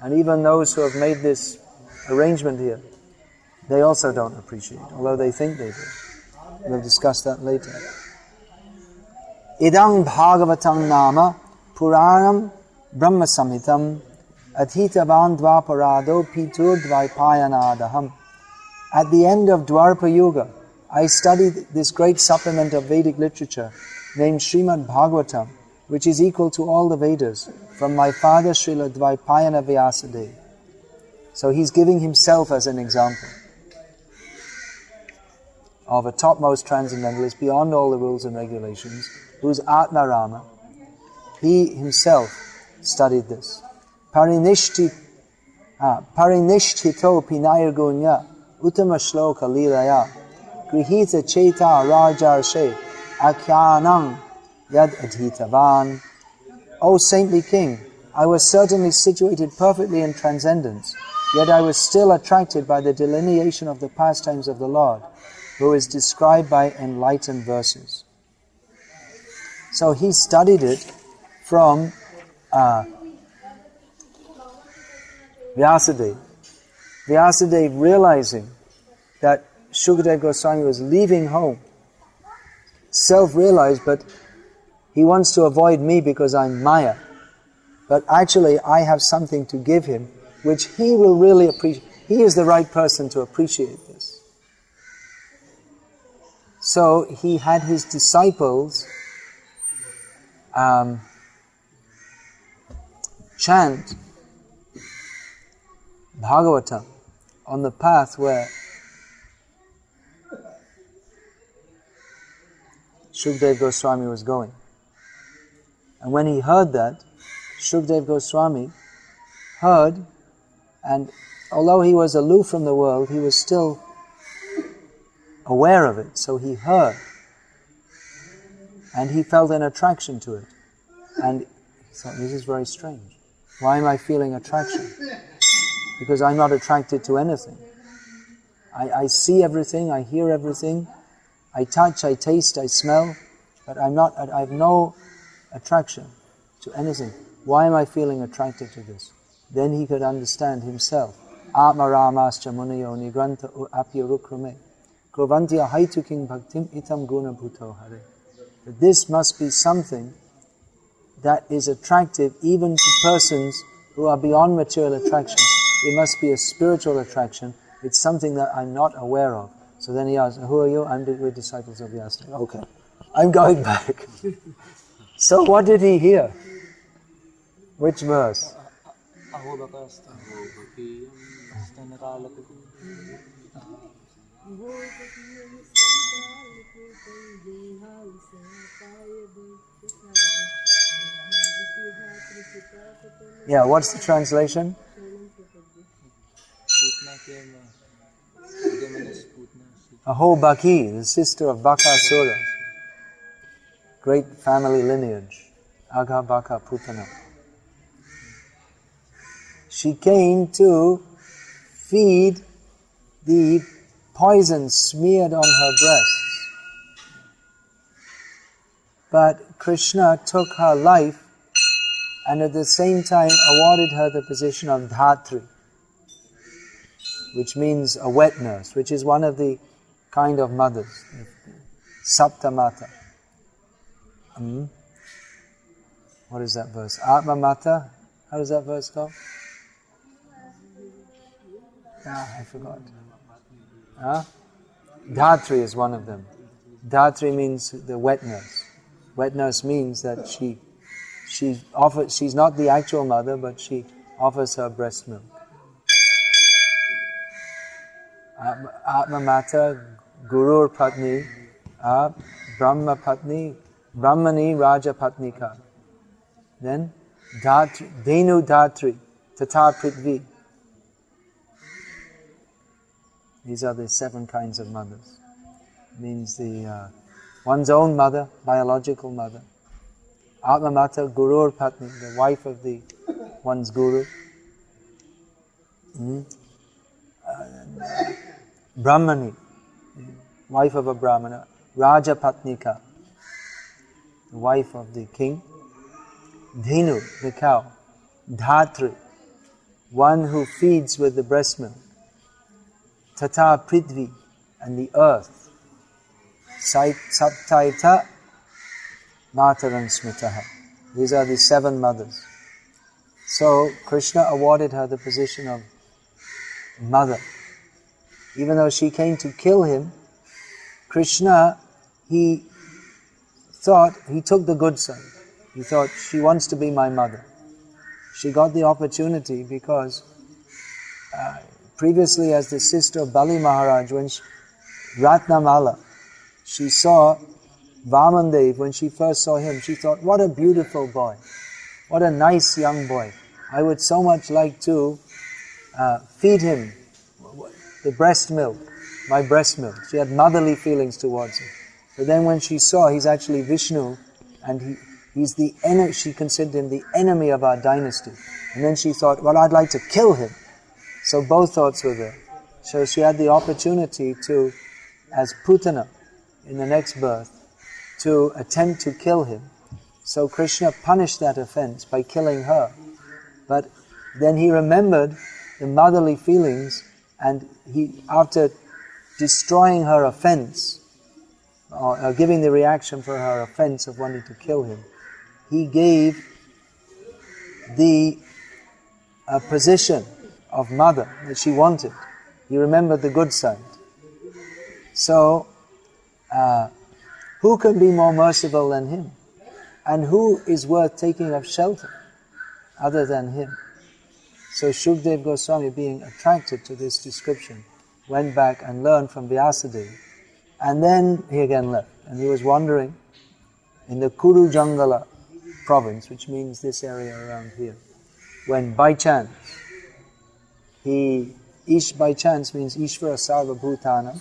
And even those who have made this arrangement here, they also don't appreciate, although they think they do. We'll discuss that later. Idang Bhagavatam Nama Puranam Brahma Samhitam Adhitavan Dvaparado Pitur Dvaipayanadaham. At the end of Dwarpa Yuga, I studied this great supplement of Vedic literature named Srimad Bhagavatam, which is equal to all the Vedas, from my father Srila Dvaipayana Vyasadeva. So he's giving himself as an example of a topmost transcendentalist beyond all the rules and regulations, who's Atma Rama. He himself studied this. Parinishtito pinayargunya uttama shloka lilaya grihita cheta rajarshe akyanam yad adhitavan. O saintly king, I was certainly situated perfectly in transcendence, yet I was still attracted by the delineation of the pastimes of the Lord, who is described by enlightened verses. So he studied it from Vyasadeva. Vyasadeva, realizing that Sukatal Goswami was leaving home, self-realized, but he wants to avoid me because I'm Maya. But actually I have something to give him which he will really appreciate. He is the right person to appreciate this. So he had his disciples chant Bhagavatam on the path where Sukatal Goswami was going. And when he heard that, Sukatal Goswami heard, and although he was aloof from the world, he was still aware of it. So he heard, and he felt an attraction to it. And he thought, this is very strange. Why am I feeling attraction? Because I'm not attracted to anything. I see everything, I hear everything, I touch, I taste, I smell, but I have no attraction to anything. Why am I feeling attracted to this? Then he could understand himself. Atma Ramascha Muniyo Nigranta Apyarukrame Krovantiya Haituking Bhaktim Itam Guna Bhuto Hare. That this must be something that is attractive even to persons who are beyond material attraction. It must be a spiritual attraction. It's something that I'm not aware of. So then he asked, who are you? We're disciples of Vyasadeva. Okay. I'm going back. So what did he hear? Which verse? Yeah, what's the translation? Ahobaki, the sister of Bakasura. Great family lineage. Agha Baka Putana. She came to feed the poison smeared on her breasts. But Krishna took her life and at the same time awarded her the position of Dhatri, which means a wet nurse, which is one of the kind of mothers, Saptamata. What is that verse? Atma Mata? How does that verse go? I forgot. Dhatri is one of them. Dhatri means the wet nurse. Wet nurse means that she's not the actual mother, but she offers her breast milk. Atma Mata, Gurur Patni, Brahma Patni, Brahmani Raja Patnika. Then Dhatri, Dhenu Dhatri, Tata Prithvi. These are the 7 kinds of mothers. It means the one's own mother, biological mother. Atma Mata, Gurur Patni, the wife of one's guru. Brahmani, wife of a Brahmana. Raja Patnika, the wife of the king. Dhenu, the cow. Dhatri, one who feeds with the breast milk. Tata Prithvi, and the earth. Saptaita Mataram Smitaha. These are the 7 mothers. So Krishna awarded her the position of mother. Even though she came to kill him, Krishna, he took the good side. He thought, she wants to be my mother. She got the opportunity because previously as the sister of Bali Maharaj, when Ratnamala, she saw Vamandev, when she first saw him, she thought, what a beautiful boy. What a nice young boy. I would so much like to feed him the breast milk, my breast milk. She had motherly feelings towards him. But then when she saw he's actually Vishnu, and he's the enemy, she considered him the enemy of our dynasty. And then she thought, well, I'd like to kill him. So both thoughts were there. So she had the opportunity to, as Putana, in the next birth, to attempt to kill him. So Krishna punished that offense by killing her. But then he remembered the motherly feelings, and he, after destroying her offense, or giving the reaction for her offense of wanting to kill him, he gave the position of mother that she wanted. He remembered the good side. So, who can be more merciful than him? And who is worth taking of shelter other than him? So Shukdev Goswami, being attracted to this description, went back and learned from Vyasadeva. And then he again left. And he was wandering in the Kuru Jangala province, which means this area around here, when by chance, by chance means Ishvara Sarva Bhutanam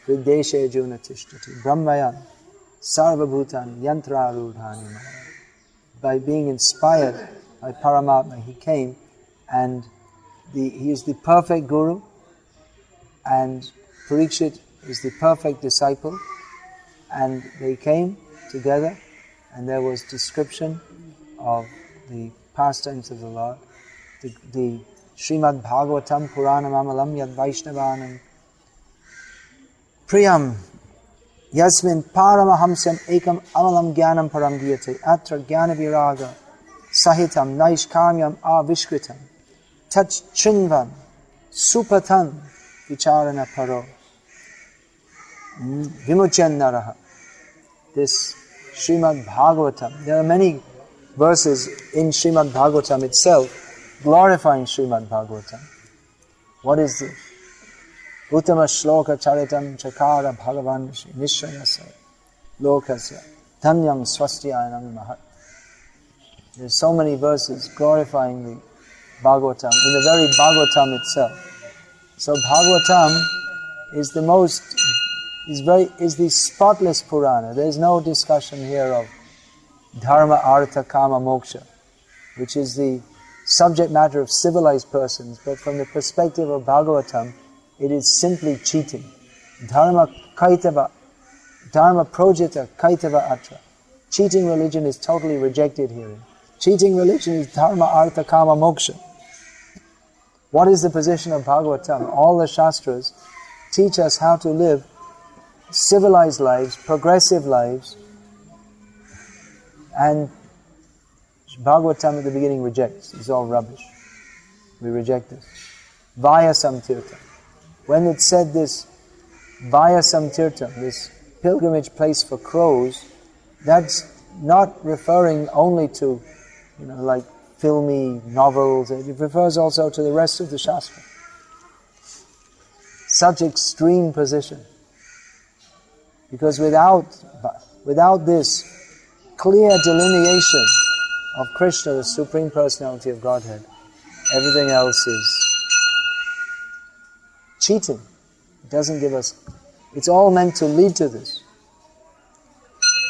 Hrideshe Juna Tishtati Brahmayan Sarva Bhutani Yantra Rudhani. By being inspired by Paramatma, he came, and he is the perfect guru, and Parikshit is the perfect disciple, and they came together, and there was description of the pastimes of the Lord, the Srimad Bhagavatam Puranam Amalam Yad Vaishnavanam Priyam Yasmin Paramahamsam Ekam Amalam Gyanam Param Giyate Atra Gyana Viraga Sahitam Naishkamyam Avishkritam Tat Chinvan Supatan Vicharana Paro Vimuchan Naraha. this Srimad Bhagavatam. There are many verses in Srimad Bhagavatam itself glorifying Srimad Bhagavatam. What is this? Uttama shloka charitam chakara bhagavan nishrayasa lokasya dhanyam swastyayanam mahat. There's so many verses glorifying the Bhagavatam, in the very Bhagavatam itself. So Bhagavatam is the spotless Purana. There is no discussion here of dharma, artha, kama, moksha, which is the subject matter of civilized persons, but from the perspective of Bhagavatam, it is simply cheating. Dharma projita kaitava atra. Cheating religion is totally rejected here. Cheating religion is dharma, artha, kama, moksha. What is the position of Bhagavatam? All the Shastras teach us how to live civilized lives, progressive lives, and Bhagavatam at the beginning rejects. It's all rubbish. We reject this. Vaya samtirtam. When it said this, Vaya samtirtam, this pilgrimage place for crows, that's not referring only to, like filmy novels. It refers also to the rest of the Shastra. Such extreme position. Because without this clear delineation of Krishna, the Supreme Personality of Godhead, everything else is cheating. It doesn't give us... It's all meant to lead to this.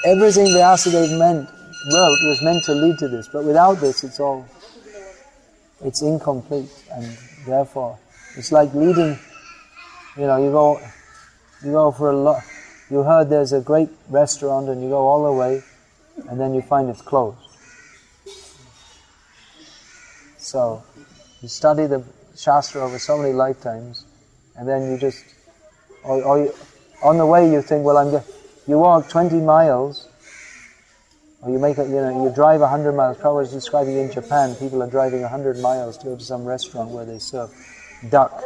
Everything Vyasadeva wrote was meant to lead to this, but without this it's incomplete, and therefore it's like leading, you go for you heard there's a great restaurant and you go all the way and then you find it's closed. So you study the Shastra over so many lifetimes, and then you just, on the way you think, you walk 20 miles, or you drive 100 miles. Prabhupada was describing in Japan, people are driving 100 miles to go to some restaurant where they serve duck.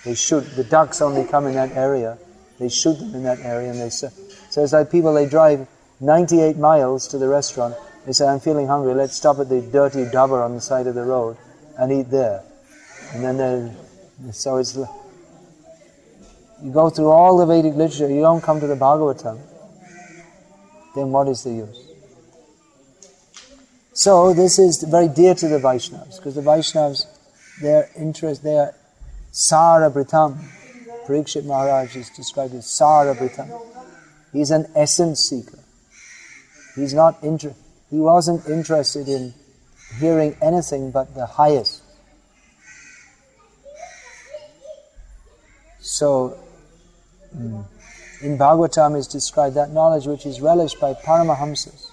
The ducks only come in that area, they shoot them in that area and they serve. So it's like people, they drive 98 miles to the restaurant, they say, I'm feeling hungry, let's stop at the dirty dabbar on the side of the road and eat there. And then so it's, you go through all the Vedic literature, you don't come to the Bhagavatam, then what is the use? So this is very dear to the Vaishnavas, because the Vaishnavas, their interest, their Sarabritam, Parikshit Maharaj is described as Sarabritam. He's an essence seeker. He wasn't interested in hearing anything but the highest. So, in Bhagavatam is described that knowledge which is relished by Paramahamsas.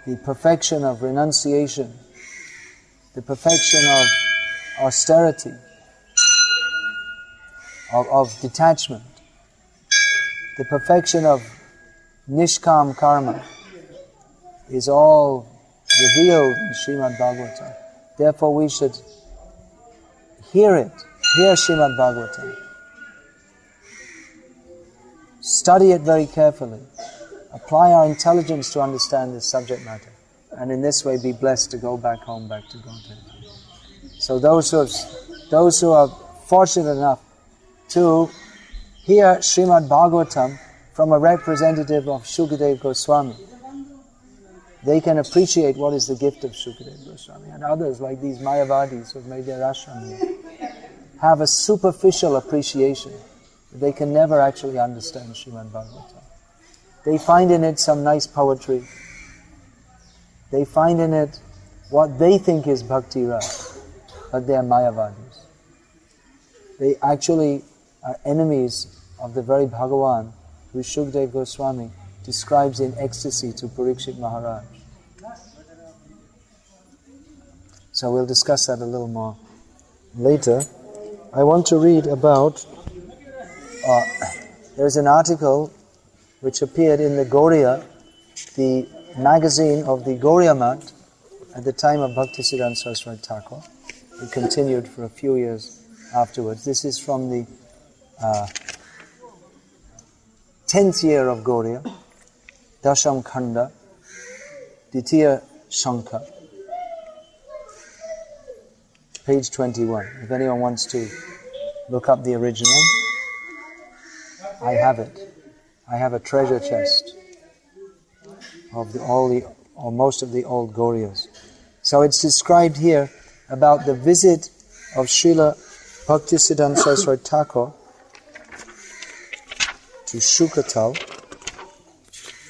The perfection of renunciation, the perfection of austerity, of detachment, the perfection of nishkam karma is all revealed in Srimad Bhagavatam. Therefore we should hear Srimad Bhagavatam. Study it very carefully. Apply our intelligence to understand this subject matter. And in this way be blessed to go back home, back to Godhead. So those who are fortunate enough to hear Srimad Bhagavatam from a representative of Sukatal Goswami, they can appreciate what is the gift of Sukatal Goswami. And others, like these Mayavadis who have made their ashram here, have a superficial appreciation, but they can never actually understand Srimad Bhagavatam. They find in it some nice poetry. They find in it what they think is bhakti rasa, but they are Mayavadis. They actually are enemies of the very Bhagavan who Sukatal Goswami describes in ecstasy to Parikshit Maharaj. So we'll discuss that a little more later. I want to read about, there's an article which appeared in the Gauriya, the magazine of the Gauriya Mat at the time of Bhaktisiddhanta Saraswati Thakur. It continued for a few years afterwards. This is from the 10th year of Gauriya, Dasham Khanda, Ditiya Shankha, page 21. If anyone wants to look up the original, I have it. I have a treasure chest of most of the old Gauriyas. So it's described here about the visit of Srila Bhaktisiddhanta Saraswati Thakur to Sukatal,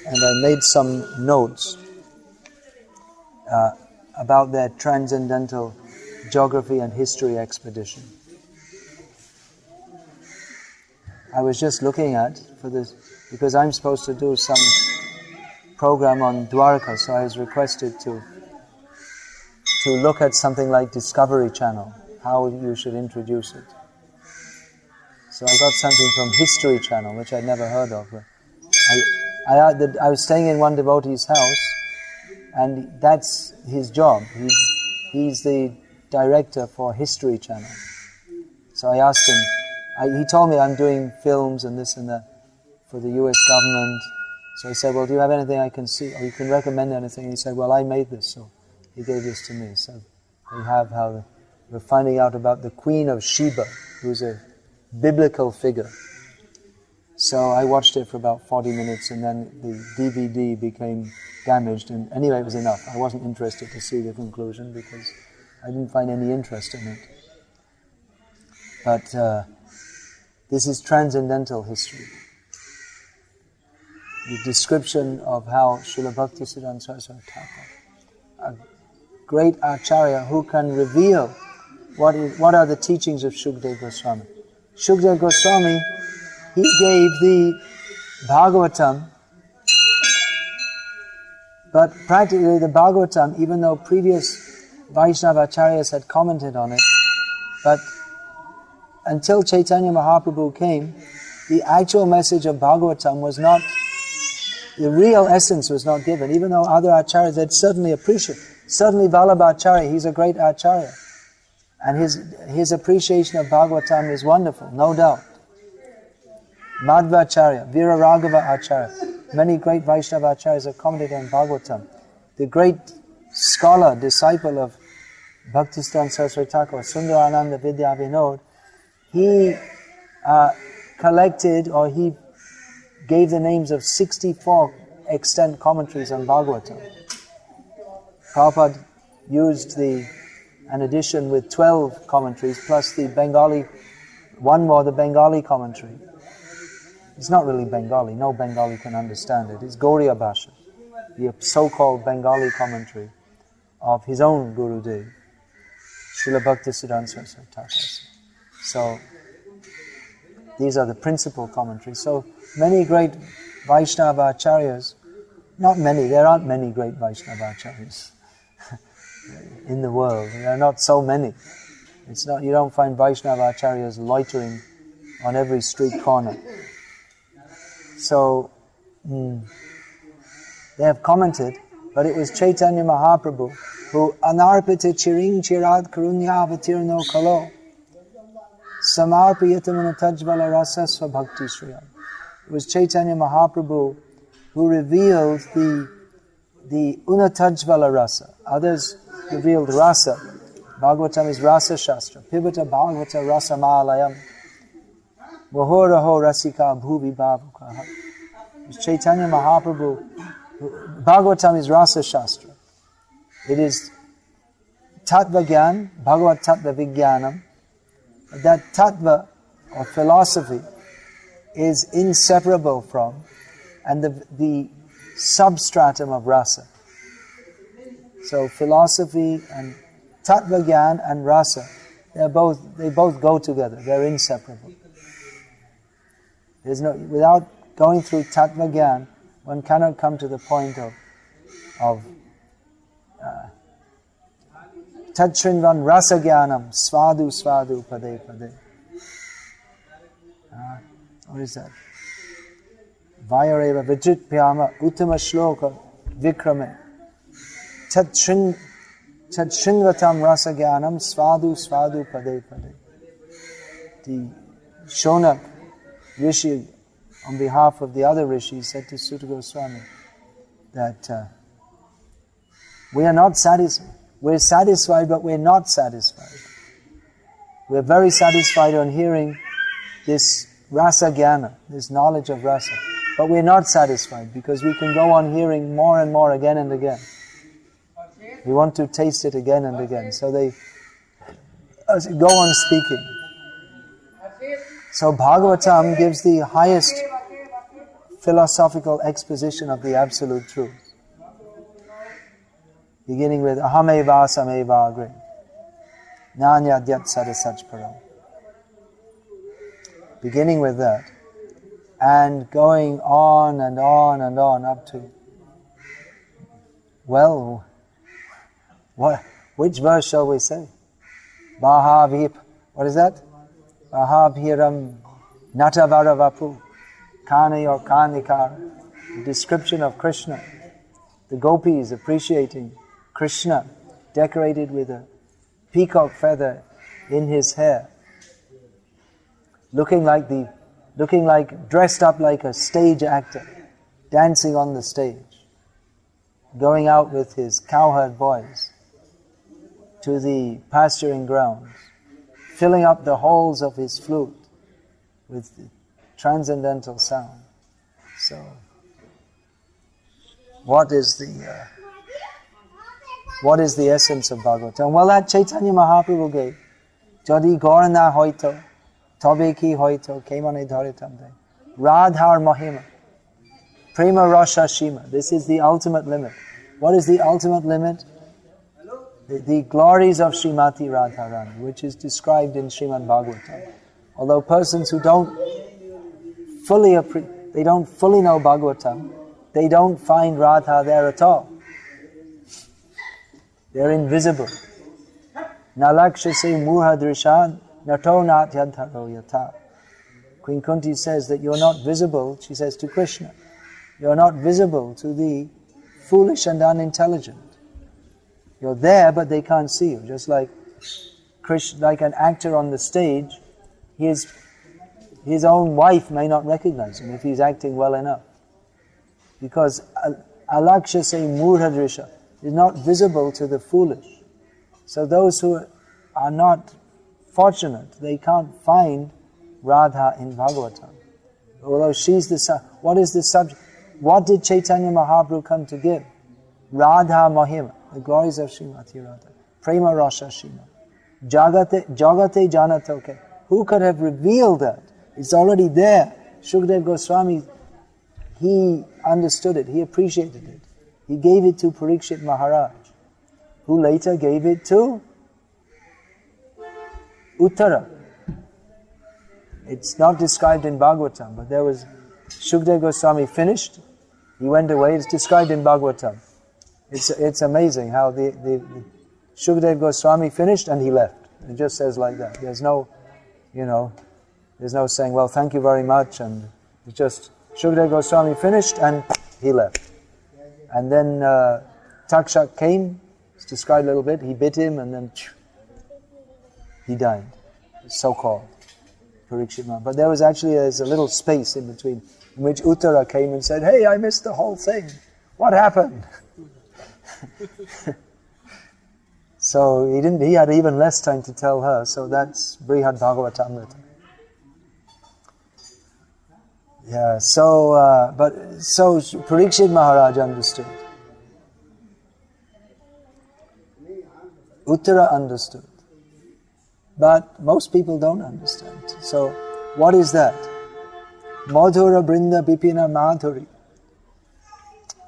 and I made some notes about their transcendental geography and history expedition. I was just looking at, for this, because I'm supposed to do some program on Dwarka, so I was requested to look at something like Discovery Channel, how you should introduce it. So I got something from History Channel, which I'd never heard of. I was staying in one devotee's house, and that's his job. He's the director for History Channel. So I asked him, he told me I'm doing films and this and that for the US government. So I said, well, do you have anything I can see, or you can recommend anything? He said, well, I made this, so he gave this to me. So we have how we're finding out about the Queen of Sheba, who's a biblical figure. So I watched it for about 40 minutes, and then the DVD became damaged, and anyway, it was enough. I wasn't interested to see the conclusion because I didn't find any interest in it. But this is transcendental history. The description of how Srila Bhaktisiddhanta Saraswati Thakur, a great acharya who can reveal what are the teachings of Shukdev Goswami. Shukdev Goswami, he gave the Bhagavatam, but practically the Bhagavatam, even though previous Vaishnava acharyas had commented on it, but until Chaitanya Mahaprabhu came, the actual message of Bhagavatam was not, the real essence was not given, even though other acharyas had certainly appreciated. Certainly Vallabha Acharya, he's a great acharya. And his appreciation of Bhagavatam is wonderful, no doubt. Madhva Acharya, Vira Raghava Acharya, many great Vaishnava acharyas have commented on Bhagavatam. The great scholar, disciple of Bhaktisiddhanta Saraswati Thakur, Sundarananda Vidya Vinod, he collected, or he gave the names of 64 extant commentaries on Bhagavatam. Prabhupada used an edition with 12 commentaries, plus the Bengali, one more, the Bengali commentary. It's not really Bengali, no Bengali can understand it. It's Gauriya Bhasha, the so-called Bengali commentary of his own Gurudev, Srila Bhaktisiddhanta Saraswati Thakur. So, these are the principal commentaries. So, many great Vaishnava acharyas, not many, there aren't many great Vaishnava acharyas in the world. There are not so many. It's not, you don't find Vaishnava acharyas loitering on every street corner. So, they have commented, but it was Chaitanya Mahaprabhu who anarpita chiring chirad karunyavatirno kalo samarpiyatamana tajvala rasa svabhakti shriyam. It was Chaitanya Mahaprabhu who revealed the unatajvala rasa. Others revealed rasa. Bhagavatam is rasa shastra. Pibata bhagavata rasa malayam. Vahoraho rasika bhuvi bhavukaha. It was Chaitanya Mahaprabhu. Bhagavatam is rasa shastra. It is tattva gyan, bhagavat tattva vijnanam. That tattva, or philosophy, is inseparable from, and the substratum of rasa. So philosophy and tattva gyan and rasa, they both go together. They're inseparable. Without going through tattva gyan, one cannot come to the point of Tadshrinvan rasa gyanam svadu svadu pade pade. What is that? Vayareva vijit pyama uttama shloka vikrame Tadshrinvatam rasa gyanam svadu svadu pade pade. The Shonak Rishi, on behalf of the other rishis, said to Suta Goswami that we are not satisfied. We're satisfied, but we're not satisfied. We're very satisfied on hearing this rasa jnana, this knowledge of rasa. But we're not satisfied because we can go on hearing more and more again and again. We want to taste it again and again. So they go on speaking. So Bhagavatam gives the highest philosophical exposition of the absolute truth. Beginning with Ahameva Sameva Agre. Nanyadyat Sadasach Param. Beginning with that. And going on and on and on up to, well, which verse shall we say? Bahavip, what is that? Bahabhiram Natavaravapu, Kani or Kanikar, the description of Krishna. The gopis appreciating Krishna, decorated with a peacock feather in his hair, looking like dressed up like a stage actor, dancing on the stage, going out with his cowherd boys to the pasturing grounds, filling up the holes of his flute with the transcendental sound. So, what is the essence of Bhagavatam? Well, that Chaitanya Mahaprabhu gave. Jadi Gaur na hoito, tobe ki hoito, kemane dharitamde. Radhar Mahima, Prema Rasha Shima. This is the ultimate limit. What is the ultimate limit? The glories of Srimati Radharani, which is described in Srimad Bhagavatam. Although persons who don't fully know Bhagavatam, they don't find Radha there at all. They're invisible. Nalakshase murha drishan nato natyadharo yata. Queen Kunti says that you're not visible, she says to Krishna, you're not visible to the foolish and unintelligent. You're there, but they can't see you. Just like Krishna, like an actor on the stage, his own wife may not recognize him if he's acting well enough. Because alakshase murha drisha is not visible to the foolish. So those who are not fortunate, they can't find Radha in Bhagavatam. Although she's what is the subject? What did Chaitanya Mahaprabhu come to give? Radha Mahima, the glories of Srimati Radha. Prema Rasa Shima. Jagate Janatoke. Who could have revealed that? It's already there. Shukdev Goswami, he understood it, he appreciated it. He gave it to Parikshit Maharaj, who later gave it to Uttara. It's not described in Bhagavatam, but there was Shukdev Goswami finished, he went away, it's described in Bhagavatam. It's amazing how the Shukdev Goswami finished and he left. It just says like that. There's no saying, well, thank you very much, and it's just Shukdev Goswami finished and he left. And then Takshak came, it's described a little bit, he bit him and then he died, so-called Parikshit Maharaj. But there's a little space in between in which Uttara came and said, hey, I missed the whole thing. What happened? So he had even less time to tell her, so that's Brihad Bhagavatamrita. Yeah, so Parikshit Maharaj understood. Uttara understood. But most people don't understand. So, what is that? Madhura Brinda Bipina Madhuri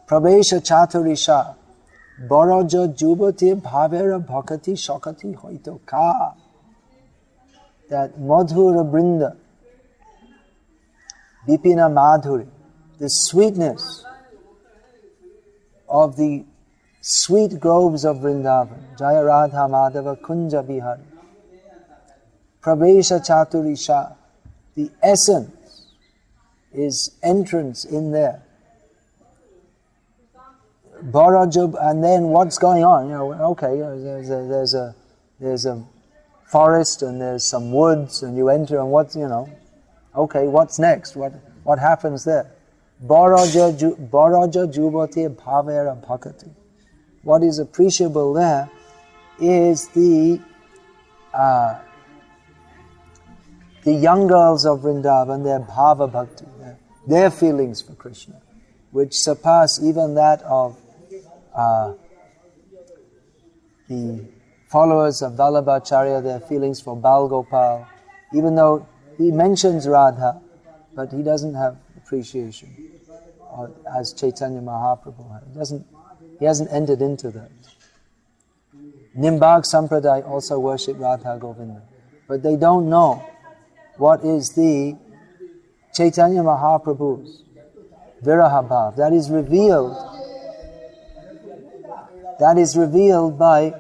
Pravesha Chaturisha Baraja Jubati Bhavera Bhakati Shakati Hoito Ka. That Madhura Brinda Bipina Madhuri, the sweetness of the sweet groves of Vrindavan, Jaya Radha Madhava Kunja Bihari, Pravesha Chaturisha, the essence is entrance in there. Barajub, and then what's going on? Okay, there's a forest and there's some woods and you enter and okay, what's next? What happens there? Baraja jubati bhavera bhakati. What is appreciable there is the young girls of Vrindavan, their bhava bhakti, their feelings for Krishna, which surpass even that of the followers of Vallabhacharya, their feelings for Bal Gopal, even though he mentions Radha, but he doesn't have appreciation as Chaitanya Mahaprabhu had. He hasn't entered into that. Nimbag Sampradaya also worship Radha Govinda, but they don't know what is the Chaitanya Mahaprabhu's Viraha Bhav. That is revealed by,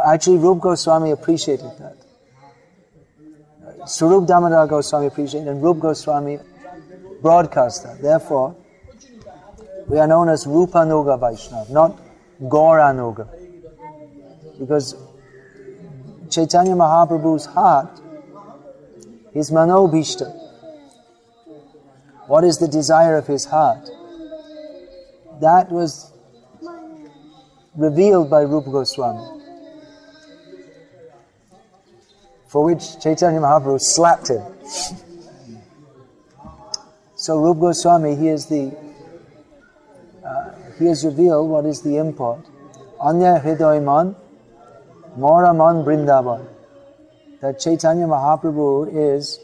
actually Rupa Goswami appreciated that. Swarup Damodar Goswami appreciated and Rupa Goswami broadcast that. Therefore, we are known as Rupanuga Vaishnava, not Gauranuga. Because Chaitanya Mahaprabhu's heart is Manobhishta. What is the desire of his heart? That was revealed by Rupa Goswami, for which Chaitanya Mahaprabhu slapped him. So Rupa Goswami, he has revealed what is the import. Anya Hridoyman, Moraman Brindavan. That Chaitanya Mahaprabhu is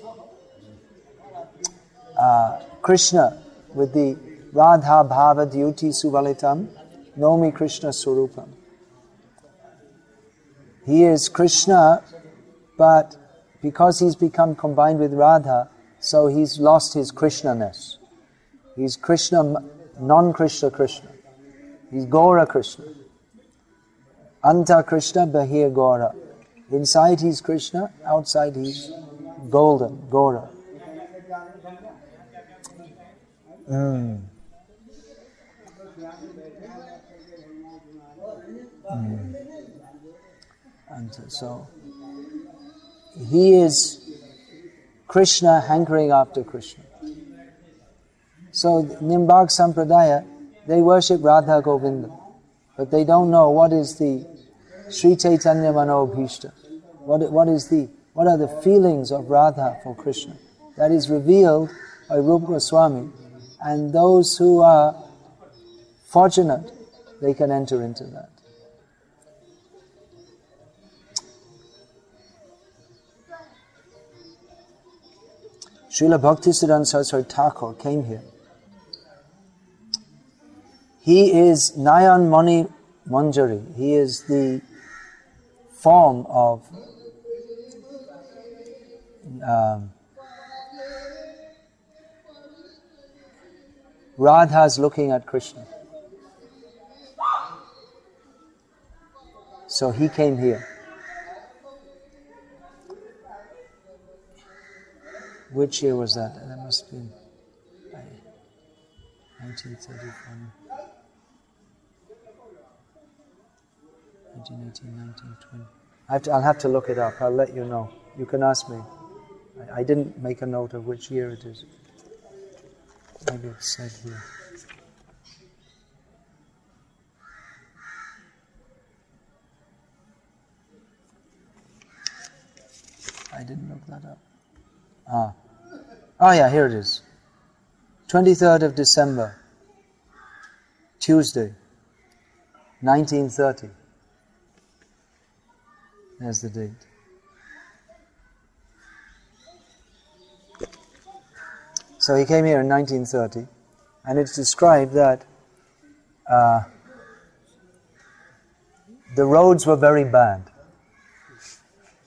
Krishna with the Radha Bhava Dyuti Suvalitam, Nomi Krishna Surupam. He is Krishna, but because he's become combined with Radha, so he's lost his Krishna-ness. He's Krishna, non-Krishna Krishna. He's Gaura Krishna. Anta Krishna Bahir Gaura. Inside he's Krishna, outside he's golden, Gaura. And so he is Krishna hankering after Krishna. So Nimbag Sampradaya, they worship Radha Govinda, but they don't know what is the Sri Chaitanya Manobhishta. What are the feelings of Radha for Krishna? That is revealed by Rupa Goswami, and those who are fortunate, they can enter into that. Srila Bhaktisiddhanta Saraswati Thakur came here. He is Nayan Mani Manjari. He is the form of Radha's looking at Krishna. So he came here. Which year was that? That must have been 1931. 1918, 1920. I'll have to look it up. I'll let you know. You can ask me. I didn't make a note of which year it is. Maybe it's said here. I didn't look that up. Oh yeah, here it is. 23rd of December, Tuesday, 1930. There's the date. So he came here in 1930, and it's described that the roads were very bad.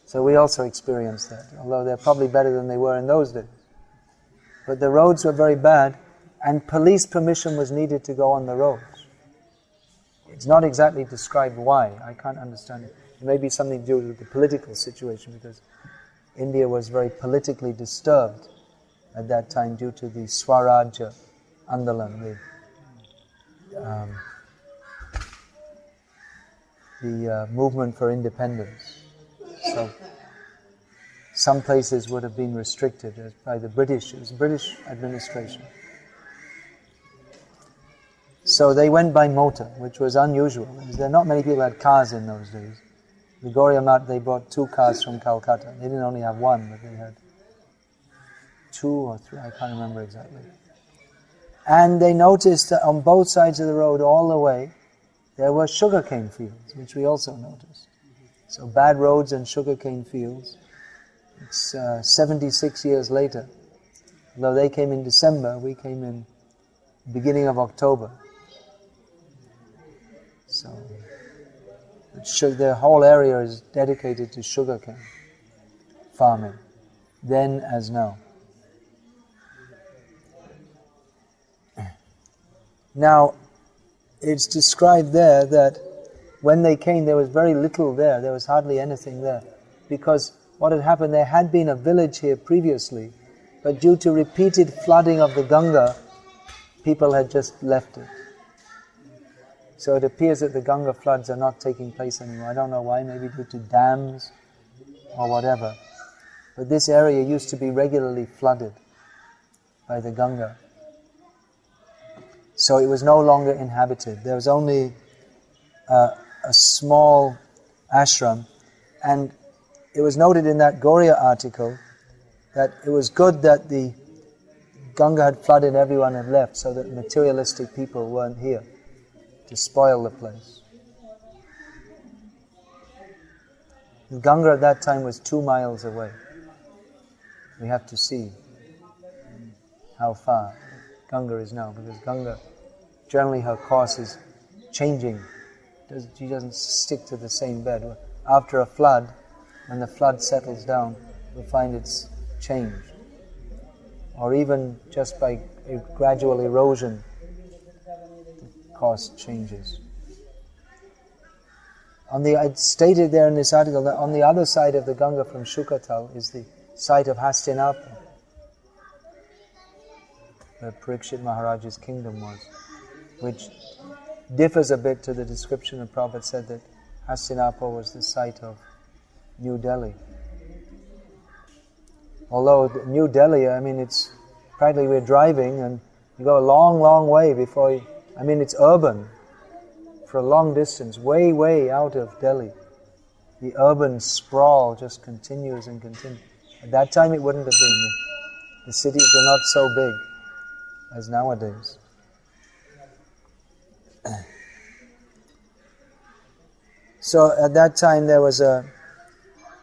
So we also experienced that, although they're probably better than they were in those days. But the roads were very bad, and police permission was needed to go on the roads. It's not exactly described why. I can't understand it. It may be something to do with the political situation, because India was very politically disturbed at that time due to the Swarajya Andolan, the movement for independence. So some places would have been restricted by the British. It was British administration. So they went by motor, which was unusual. There are not many people who had cars in those days. The Gauriya Math, they brought 2 cars from Calcutta. They didn't only have one, but they had 2 or 3, I can't remember exactly. And they noticed that on both sides of the road all the way, there were sugarcane fields, which we also noticed. So bad roads and sugarcane fields. It's 76 years later. Although they came in December, we came in beginning of October. So the whole area is dedicated to sugarcane farming, then as now. Now, it's described there that when they came, there was very little there. There was hardly anything there. Because what had happened, there had been a village here previously, but due to repeated flooding of the Ganga, people had just left it. So it appears that the Ganga floods are not taking place anymore. I don't know why, maybe due to dams or whatever. But this area used to be regularly flooded by the Ganga. So it was no longer inhabited. There was only a small ashram, and it was noted in that Gauriya article that it was good that the Ganga had flooded, everyone had left, so that materialistic people weren't here to spoil the place. The Ganga at that time was 2 miles away. We have to see how far Ganga is now, because Ganga, generally her course is changing. She doesn't stick to the same bed. After a flood, when the flood settles down, you'll find it's changed. Or even just by a gradual erosion, the course changes. It's stated there in this article that on the other side of the Ganga from Sukatal is the site of Hastinapur, where Parikshit Maharaj's kingdom was, which differs a bit to the description the Prophet said that Hastinapur was the site of New Delhi. Although New Delhi, it's practically we're driving and you go a long, long way before you, it's urban for a long distance, way, way out of Delhi. The urban sprawl just continues and continues. At that time it wouldn't have been. The cities were not so big as nowadays. So at that time there was a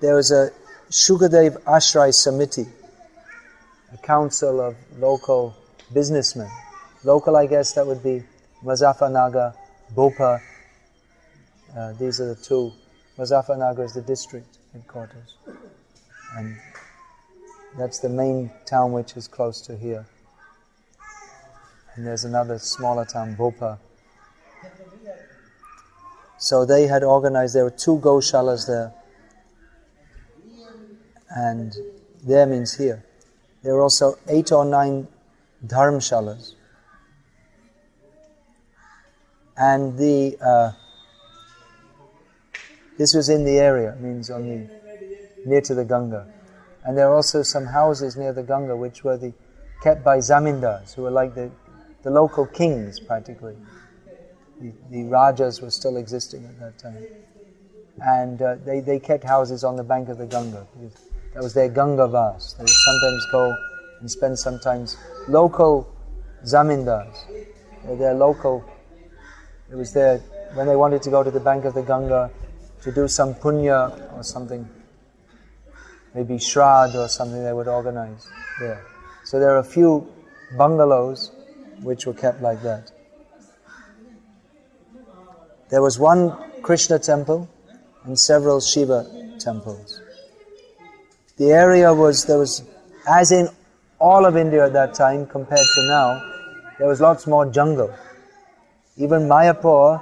Shukadev Ashray Samiti, a council of local businessmen. Local, I guess that would be Muzaffarnagar, Bhopal. These are the two. Muzaffarnagar is the district headquarters. And that's the main town which is close to here. And there's another smaller town, Bhopal. So they had organized, there were 2 Gaushalas there. And there means here. There were also 8 or 9 dharmshalas. And this was in the area, means near to the Ganga. And there were also some houses near the Ganga which were kept by zamindars, who were like the local kings practically. The Rajas were still existing at that time. And they kept houses on the bank of the Ganga. That was their Ganga Vas. They would sometimes go and spend sometimes local zamindars. Their local, it was there, when they wanted to go to the bank of the Ganga to do some punya or something, maybe Shrad or something they would organize there. So there are a few bungalows which were kept like that. There was one Krishna temple and several Shiva temples. The area there was, as in all of India at that time compared to now, there was lots more jungle. Even Mayapur,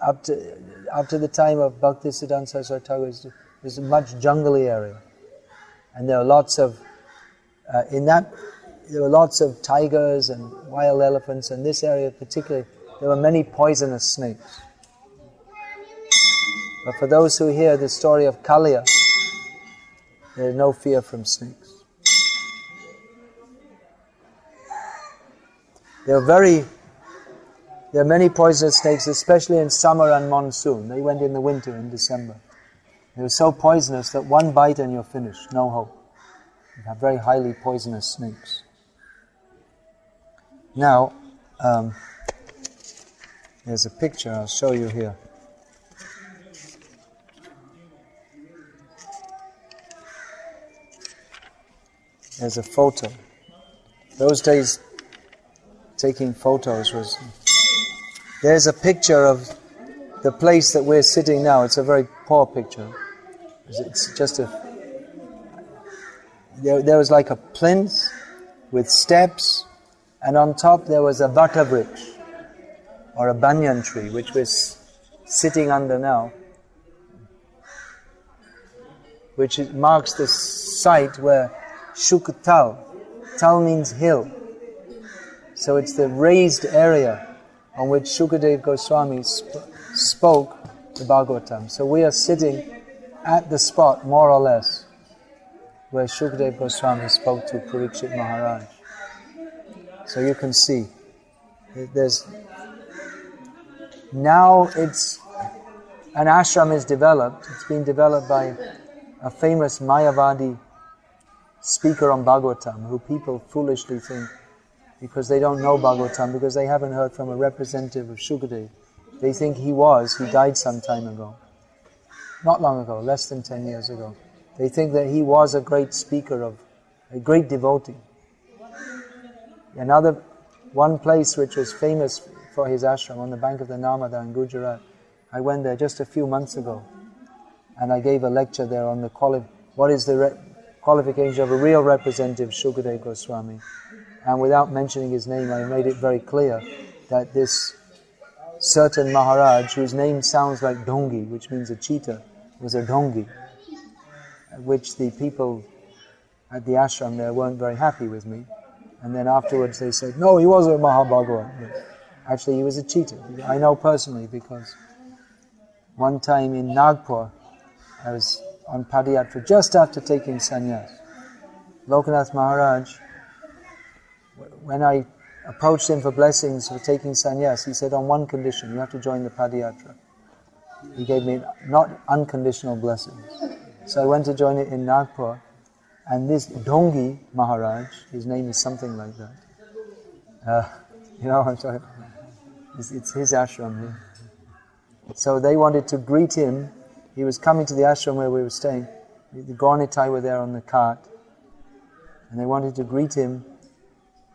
up to the time of Bhaktisiddhanta Saraswati Thakur, was a much jungly area. And there were lots of, there were lots of tigers and wild elephants, and this area particularly, there were many poisonous snakes. But for those who hear the story of Kalia, There's no fear from snakes. There are many poisonous snakes, especially in summer and monsoon. They went in the winter, in December. They were so poisonous that one bite and you're finished, no hope. You have very highly poisonous snakes. Now, there's a picture I'll show you here. There's a photo. Those days, taking photos was... There's a picture of the place that we're sitting now. It's a very poor picture. It's just a... There was like a plinth with steps, and on top there was a vata vriksha, or a banyan tree, which we're sitting under now, which marks the site where Sukatal, Tal means hill, so it's the raised area on which Shukadev Goswami spoke the Bhagavatam. So we are sitting at the spot, more or less, where Shukadev Goswami spoke to Parikshit Maharaj. So you can see, now it's an ashram is developed. It's been developed by a famous Mayavadi speaker on Bhagavatam, who people foolishly think, because they don't know Bhagavatam, because they haven't heard from a representative of Shukadev, they think he died some time ago. Not long ago, less than 10 years ago. They think that he was a great speaker, a great devotee. One place which was famous for his ashram, on the bank of the Narmada in Gujarat, I went there just a few months ago, and I gave a lecture there on what is the qualification of a real representative, Shukadev Goswami. And without mentioning his name, I made it very clear that this certain Maharaj, whose name sounds like Dongi, which means a cheetah, was a Dongi, which the people at the ashram there weren't very happy with me. And then afterwards they said, no, he was a Mahabhagavan. But actually he was a cheetah. I know personally, because one time in Nagpur, I was on Padayatra just after taking sannyas. Lokanath Maharaj, when I approached him for blessings for taking sannyas, he said, on one condition, you have to join the Padayatra. He gave me not unconditional blessings. So I went to join it in Nagpur, and this Dongi Maharaj, his name is something like that. You know what I'm talking about? It's his ashram here. So they wanted to greet him. He was coming to the ashram where we were staying. The Gaunitai were there on the cart, and they wanted to greet him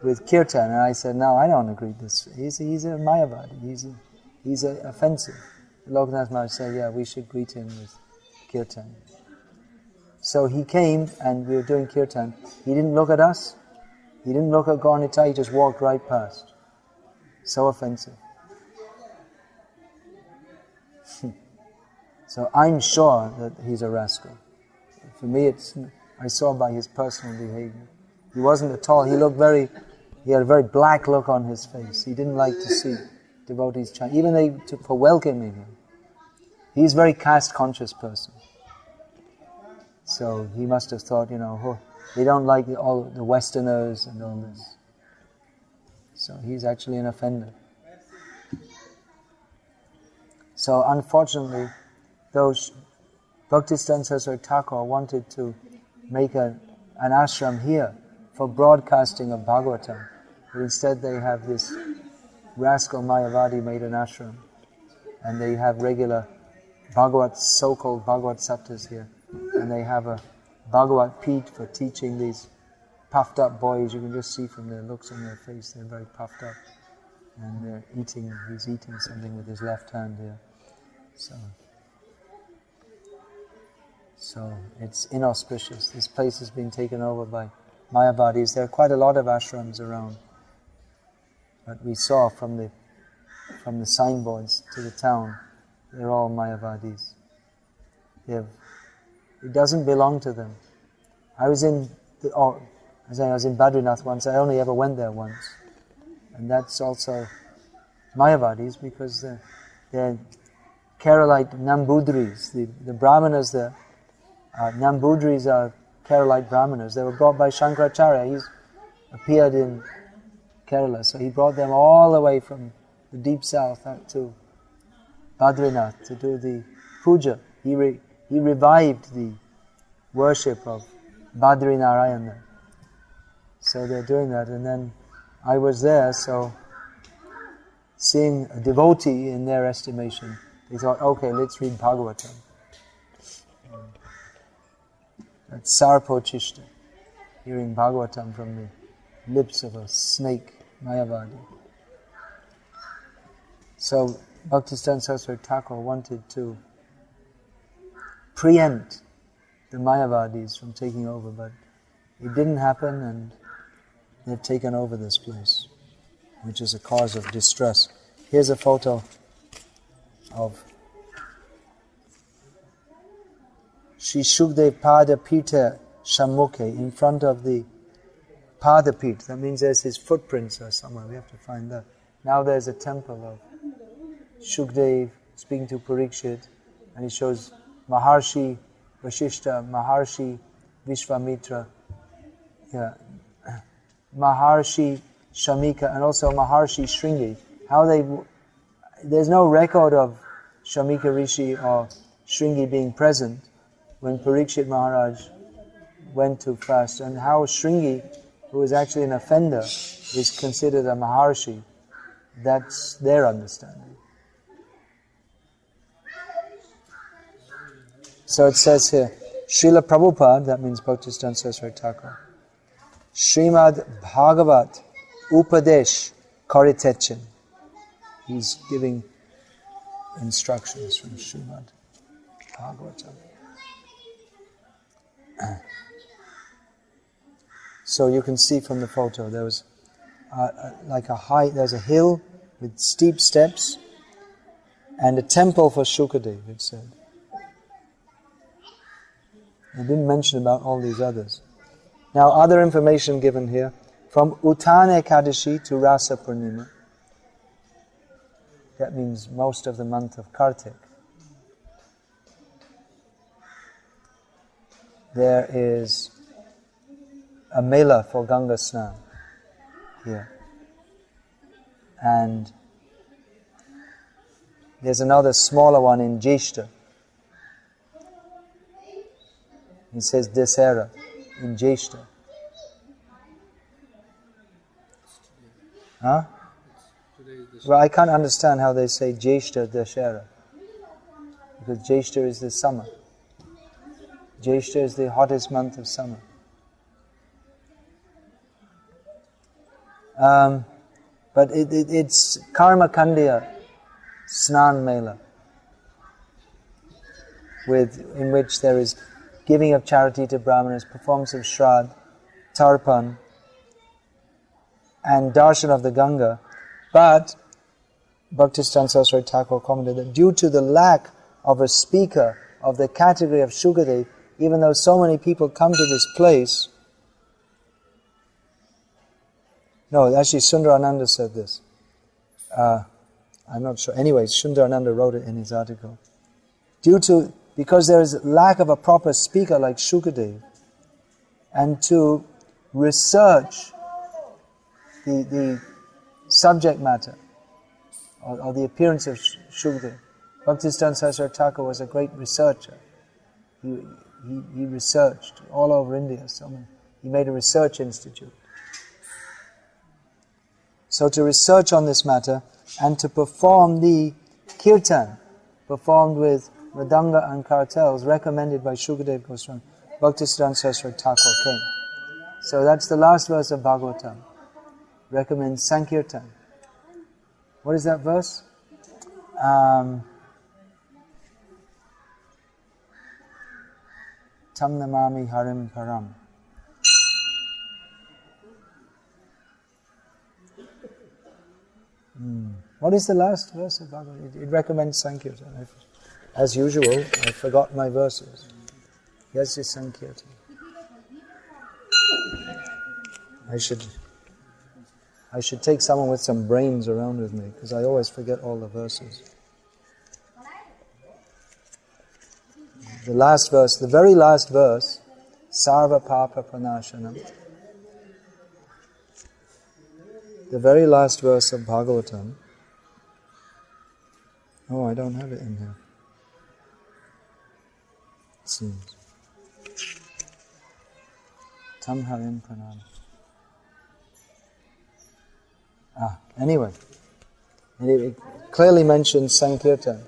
with kirtan. And I said, no, I don't want to greet this. He's a Mayavadi. He's offensive. Lokanath Maharaj said, yeah, we should greet him with kirtan. So he came, and we were doing kirtan. He didn't look at us. He didn't look at Gaunitai. He just walked right past. So offensive. So I'm sure that he's a rascal. For me, I saw by his personal behavior. He wasn't at all, he had a very black look on his face. He didn't like to see devotees chant. Even for welcoming him. He's a very caste-conscious person. So he must have thought, they don't like all the Westerners and all this. So he's actually an offender. So unfortunately, those Bhaktisiddhanta Saraswati Thakur wanted to make an ashram here for broadcasting of Bhagavatam. But instead they have this rascal Mayavadi made an ashram. And they have regular so-called Bhagavat Sattas here. And they have a Bhagavat Peeth for teaching these puffed up boys. You can just see from their looks on their face, they're very puffed up. And he's eating something with his left hand here. So it's inauspicious. This place has been taken over by Mayavadis. There are quite a lot of ashrams around. But we saw from the signboards to the town, they're all Mayavadis. It doesn't belong to them. I was in Badrinath once. I only ever went there once. And that's also Mayavadis, because they're Keralite Nambudris. The Brahmanas there, Nambudris are Keralite Brahmanas. They were brought by Shankaracharya. He's appeared in Kerala, so he brought them all the way from the deep south up to Badrinath to do the puja. He revived the worship of Badri Narayana. So they're doing that, and then I was there, so seeing a devotee in their estimation, they thought, okay, let's read Bhagavatam. That's Sarpochishta, hearing Bhagavatam from the lips of a snake, Mayavadi. So Bhaktisiddhanta Saraswati Thakur wanted to preempt the Mayavadis from taking over, but it didn't happen, and they've taken over this place, which is a cause of distress. Here's a photo of Shri Shukdev Pada Pita Shammukhe in front of the Pada Pita. That means there's his footprints or somewhere. We have to find that. Now there's a temple of Shukdev speaking to Parikshit, and it shows Maharshi Vashishta, Maharshi Vishvamitra, Maharshi Shamika, and also Maharshi Shringi. There's no record of Shamika Rishi or Shringi being present when Parikshit Maharaj went to fast, and how Shringi, who is actually an offender, is considered a Maharshi. That's their understanding. So it says here, Srila Prabhupada, that means Bhaktisiddhanta Saraswati Thakur, Srimad Bhagavat Upadesh Karitechin. He's giving instructions from Srimad Bhagavatam. So you can see from the photo, there was there's a hill with steep steps and a temple for Shukadev, it said. I didn't mention about all these others. Now, other information given here, from Uttana Ekadashi to Rasa Purnima, that means most of the month of Kartik, there is a mela for Ganga Snan here. And there's another smaller one in Jeshta. It says Desera in Jeshta. Huh? Well, I can't understand how they say Jeshta Dashera, because Jeshta is the summer. Jeshta is the hottest month of summer. But it's Karma Kandiya Snan Mela, in which there is giving of charity to Brahmanas, performance of Shraddha, Tarpan, and darshan of the Ganga. But Bhaktisiddhanta Saraswati Thakur commented that due to the lack of a speaker of the category of Shukadev, even though so many people come to this place. No, actually Sundarananda said this. I'm not sure. Anyway, Sundarananda wrote it in his article. Because there is lack of a proper speaker like Shukadev, and to research the subject matter or the appearance of Shukadev. Bhaktisiddhanta Saraswati Thakur was a great researcher. He researched all over India. He made a research institute. So to research on this matter and to perform the kirtan, performed with mridanga and kartals, recommended by Shukadev Goswami, Bhaktisiddhanta Saraswati Thakur came. So that's the last verse of Bhagavatam. Recommends Sankirtan. What is that verse? Tam namami harim param. What is the last verse of Bhagavatam? It recommends Sankirtan. As usual, I forgot my verses. Yes, it's Sankirtan. I should take someone with some brains around with me, because I always forget all the verses. The last verse, the very last verse, Sarva Papa Pranashanam. The very last verse of Bhagavatam. Oh, I don't have it in here. It seems. Tam Harim Pranam. Anyway. It clearly mentions Sankirtan.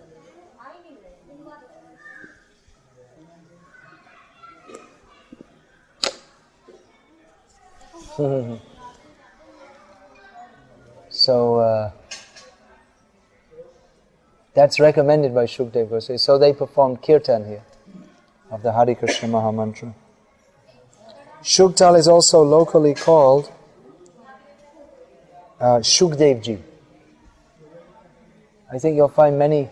So that's recommended by Shukdev Goswami. So they performed Kirtan here of the Hare Krishna Mahamantra. Sukatal is also locally called Shukdevji. I think you'll find many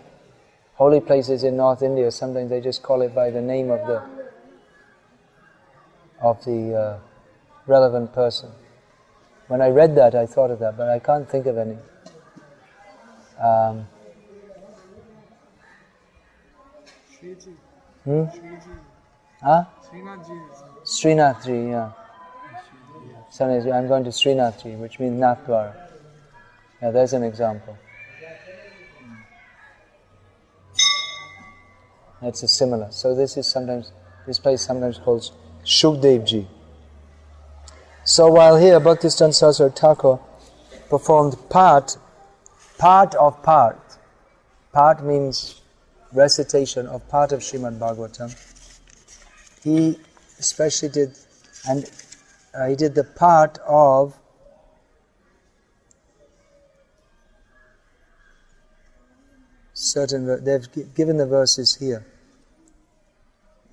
holy places in North India, sometimes they just call it by the name of the relevant person. When I read that, I thought of that, but I can't think of any. Srinathji, yeah. Sometimes I'm going to Srinathji, which means Nathdwara. Yeah, there's an example. That's a similar. So this place sometimes called Shukdevji. So while here, Bhaktisiddhanta Saraswati Thakur performed part of part. Part means recitation of part of Srimad Bhagavatam. He especially did, and he did the part of certain. They've given the verses here.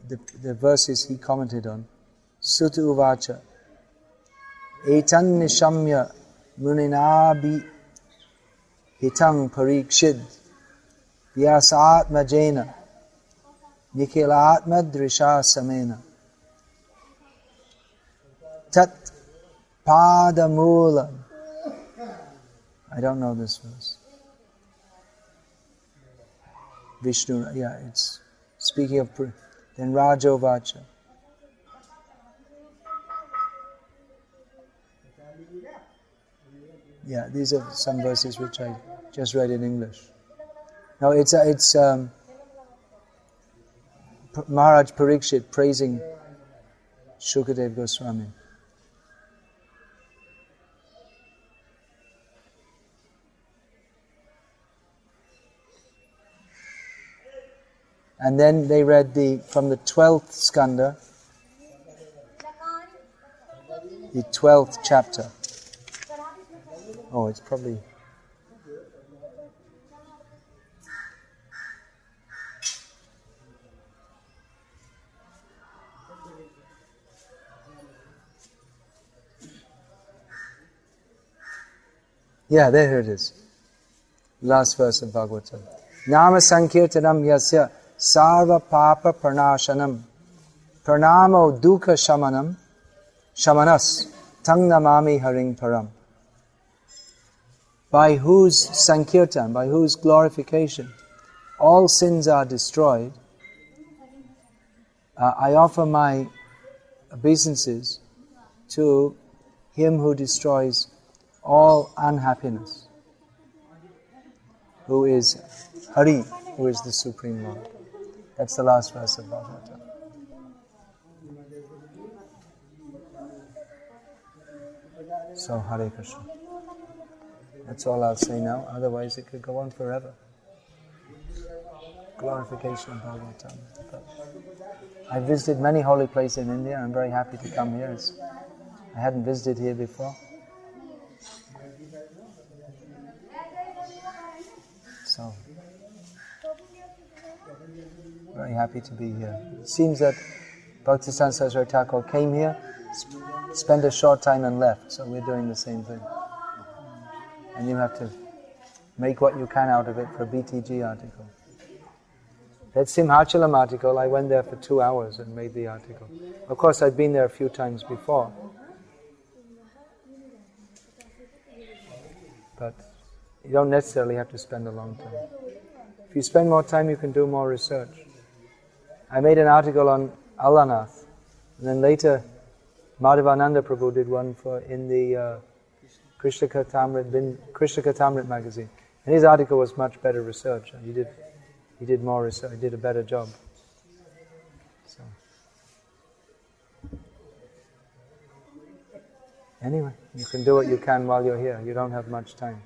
The verses he commented on. Sutta Uvacha. Etan nishamya muninabi hitang parikshid vyasatma jena nikhilatma drisha samena tat padamula. I don't know this verse. Vishnu, yeah, it's speaking of then Rajovacha. Yeah, these are some verses which I just read in English. Now it's Maharaj Parikshit praising Sukadev Goswami. And then they read from the 12th skanda, the 12th chapter. Oh, it's probably... Yeah, there it is. Last verse of Bhagavatam. Nama Sankirtanam Yasya Sarva Papa Pranashanam Pranamo Dukha Shamanas Tang Namami Haring Param. By whose Sankirtan, by whose glorification all sins are destroyed, I offer my obeisances to Him who destroys all unhappiness, who is Hari, who is the Supreme Lord. That's the last verse of Bhagavatam. So, Hare Krishna. That's all I'll say now, otherwise it could go on forever. Glorification of Bhagavatam. I've visited many holy places in India. I'm very happy to come here. I hadn't visited here before. So, very happy to be here. It seems that Bhaktisiddhanta Saraswati Thakur came here, spent a short time and left, so we're doing the same thing. And you have to make what you can out of it for a BTG article. That Simhachalam article, I went there for 2 hours and made the article. Of course, I'd been there a few times before. But you don't necessarily have to spend a long time. If you spend more time, you can do more research. I made an article on Allanath, And then later, Madhavananda Prabhu did one in the Krishna Katamrit magazine. And his article was much better research. He did more research, he did a better job. So. Anyway, you can do what you can while you're here. You don't have much time.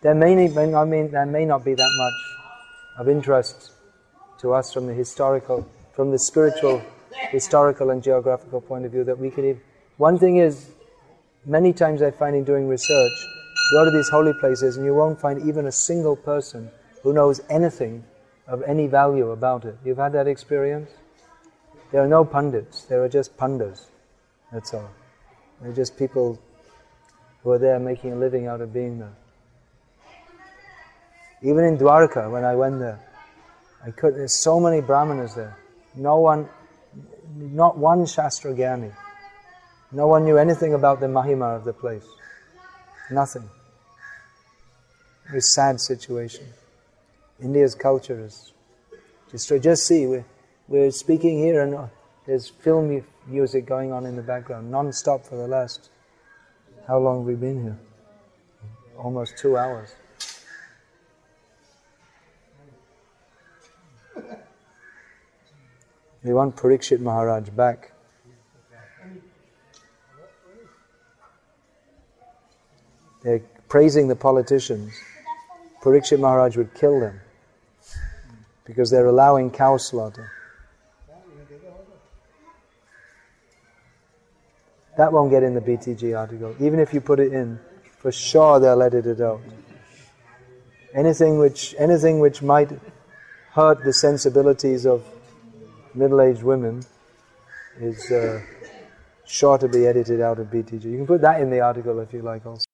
There may not be that much of interest to us from the spiritual, historical and geographical point of view that we could even... One thing is, many times I find in doing research, you go to these holy places and you won't find even a single person who knows anything of any value about it. You've had that experience? There are no pundits, there are just pandas. That's all. They're just people who are there making a living out of being there. Even in Dwarka, when I went there, there's so many brahmanas there. Not one Shastra Gyani. No one knew anything about the Mahima of the place. Nothing. Very sad situation. India's culture is destroyed. Just see, we're speaking here and there's film music going on in the background, non-stop for the last... How long have we been here? Almost 2 hours. They want Parikshit Maharaj back. They're praising the politicians. Parikshit Maharaj would kill them because they're allowing cow slaughter. That won't get in the BTG article. Even if you put it in, for sure they'll edit it out. Anything which might hurt the sensibilities of middle-aged women is sure to be edited out of BTG. You can put that in the article if you like also.